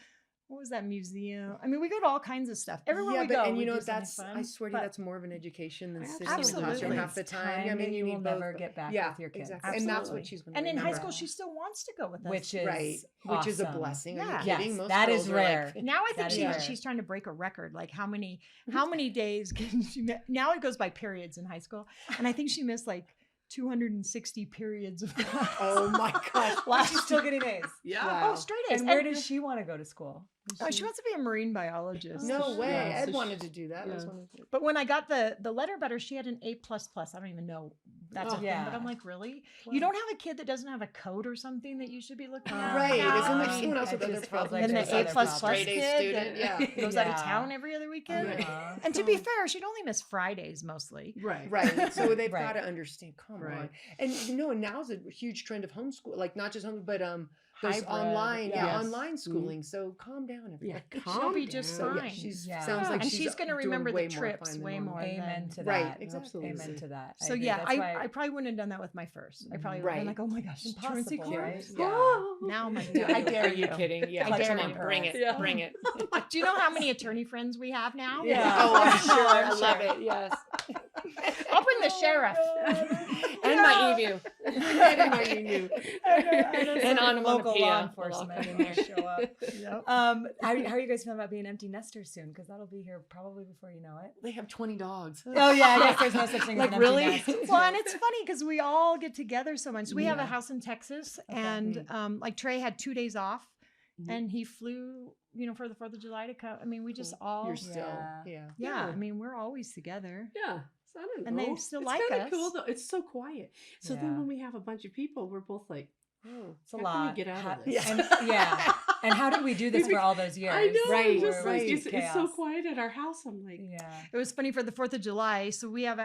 what was that museum? I mean, we go to all kinds of stuff. Everywhere we go, and we you know do what? something That's fun. I swear to you, But that's more of an education than sitting Absolutely. in the classroom half the It's time. I time mean, that you will need never both. get back Yeah, with your kids. exactly. And that's Absolutely. what she's going to And in high remember. school, she still wants to go with us. Which is right, which is a awesome. blessing. Are Yeah. you kidding? Yes, Most that is girls are like- rare. Now I think That is rare. she's trying to break a record. Like how many days can she? Now it goes by periods in high school, and I think she missed like 260 periods of Oh my gosh. She's still getting A's. Yeah. Wow. Oh, straight A's. And where does she want to go to school? She wants to be a marine biologist. No way. Yeah, Ed so wanted she- to do that. I was wondering- But when I got the letter better, she had an A++. I don't even know that's a thing, Yeah. but I'm like, really? You don't have a kid that doesn't have a code or something that you should be looking at? Right. now? Isn't there I mean, someone else with it other just feels like problems? and there's the other A++ problems. Straight A kid student, that yeah. goes out of Yeah. town every other weekend. Uh-huh. And to be fair, she'd only miss Fridays mostly. Right. Right. So they've Right. got to understand. Come on. Right. And now's a huge trend of homeschool, like not just home, but those Hybrid, online, yes. online schooling. So calm down, Yeah. everybody. She'll be just down. So yeah, fine. she's Yeah. sounds like and she's she's going to doing remember way the more trips fine than way normal. more. Amen to that. Right, exactly. Amen to that. So agree. yeah, That's why I probably wouldn't have done that with my first. I probably would have Right. been like, oh my gosh, truancy Impossible, right? course. Yeah. Now my Yeah, I dare Are you kidding? Yeah. I dare Come you. on, bring it. Yeah. Bring it. Do you know how many attorney friends we have now? Yeah. Oh, I'm sure. I I'm love sure. it. Yes. I'll bring the sheriff. And my emu. And my emu. And on local law onomatopoeia. enforcement in there show up. Yep. How are you guys feeling about being empty nesters soon? Because that'll be here probably before you know it. They have 20 dogs. Oh yeah, I guess there's no such thing Like, as an empty really? nest. Well, and it's funny because we all get together so much. We have a Yeah. house in Texas, Okay. and like Trey had 2 days off, Mhm. and he flew, for the 4th of July to come. I mean, we just all, You're still. Yeah. Yeah. yeah. Yeah. I mean, we're always together. Yeah. So I don't know. And they still it's like kinda us. cool though. It's so quiet. So then Yeah. when we have a bunch of people, we're both like, oh, It's a how can lot. we get out How- of this? And, yeah. And how did we do this for all those years? I know. Right, Just like, right. it's so Chaos. quiet at our house. I'm like, Yeah. It was funny for the 4th of July. So we had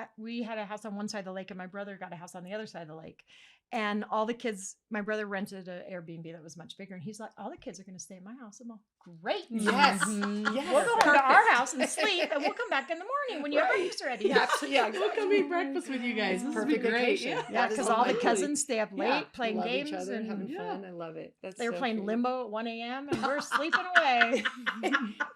a house on one side of the lake, and my brother got a house on the other side of the lake. And all the kids, my brother rented an Airbnb that was much bigger, and he's like, all the kids are going to stay at my house. I'm all, great. Yes. Mhm. Yes. We'll go over to our house and sleep, and we'll come back in the morning when your Right. breakfast ready. Yeah. Yeah. we'll come eat breakfast with you guys. This would be Perfect great. vacation. Yeah. Yeah, because all the cousins stay up late Yeah. playing Love games, each other, and having Yeah. fun. I love it. That's they were so playing cute. limbo at 1 a.m. and we're sleeping away.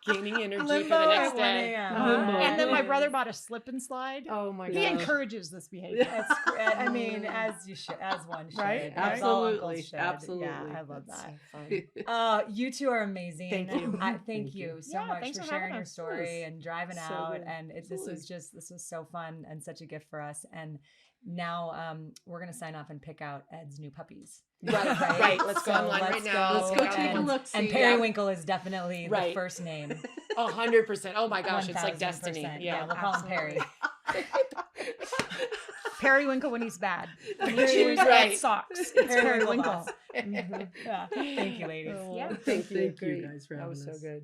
Gaining energy Limbo for the at next 1 day. a.m. Limbo. And then my Yes. brother bought a slip and slide. Oh my He god. encourages this behavior. That's, I mean, as you should, as one should. Right? As all uncles Absolutely. should. Absolutely. Yeah, I love That's that. so fun. You two are amazing. Thank you. Thank Thank you you. so Yeah, much thanks for for having sharing your us. story Yes. and driving So out. good. And this was so fun and such a gift for us. And now we're gonna sign off and pick out Ed's new puppies. Right. Let's go online right now. Let's go take a and- look. And see. Periwinkle is definitely the Right. first name. 100%. Oh my gosh, it's like 1000%. destiny. Yeah, we'll call him Perry. Periwinkle when he's bad. When he Right. chews Right. red socks. It's Periwinkle Periwinkle. thoughts. Yeah. Thank you, ladies. Yeah. Thank you Great. guys for That having was so us. good.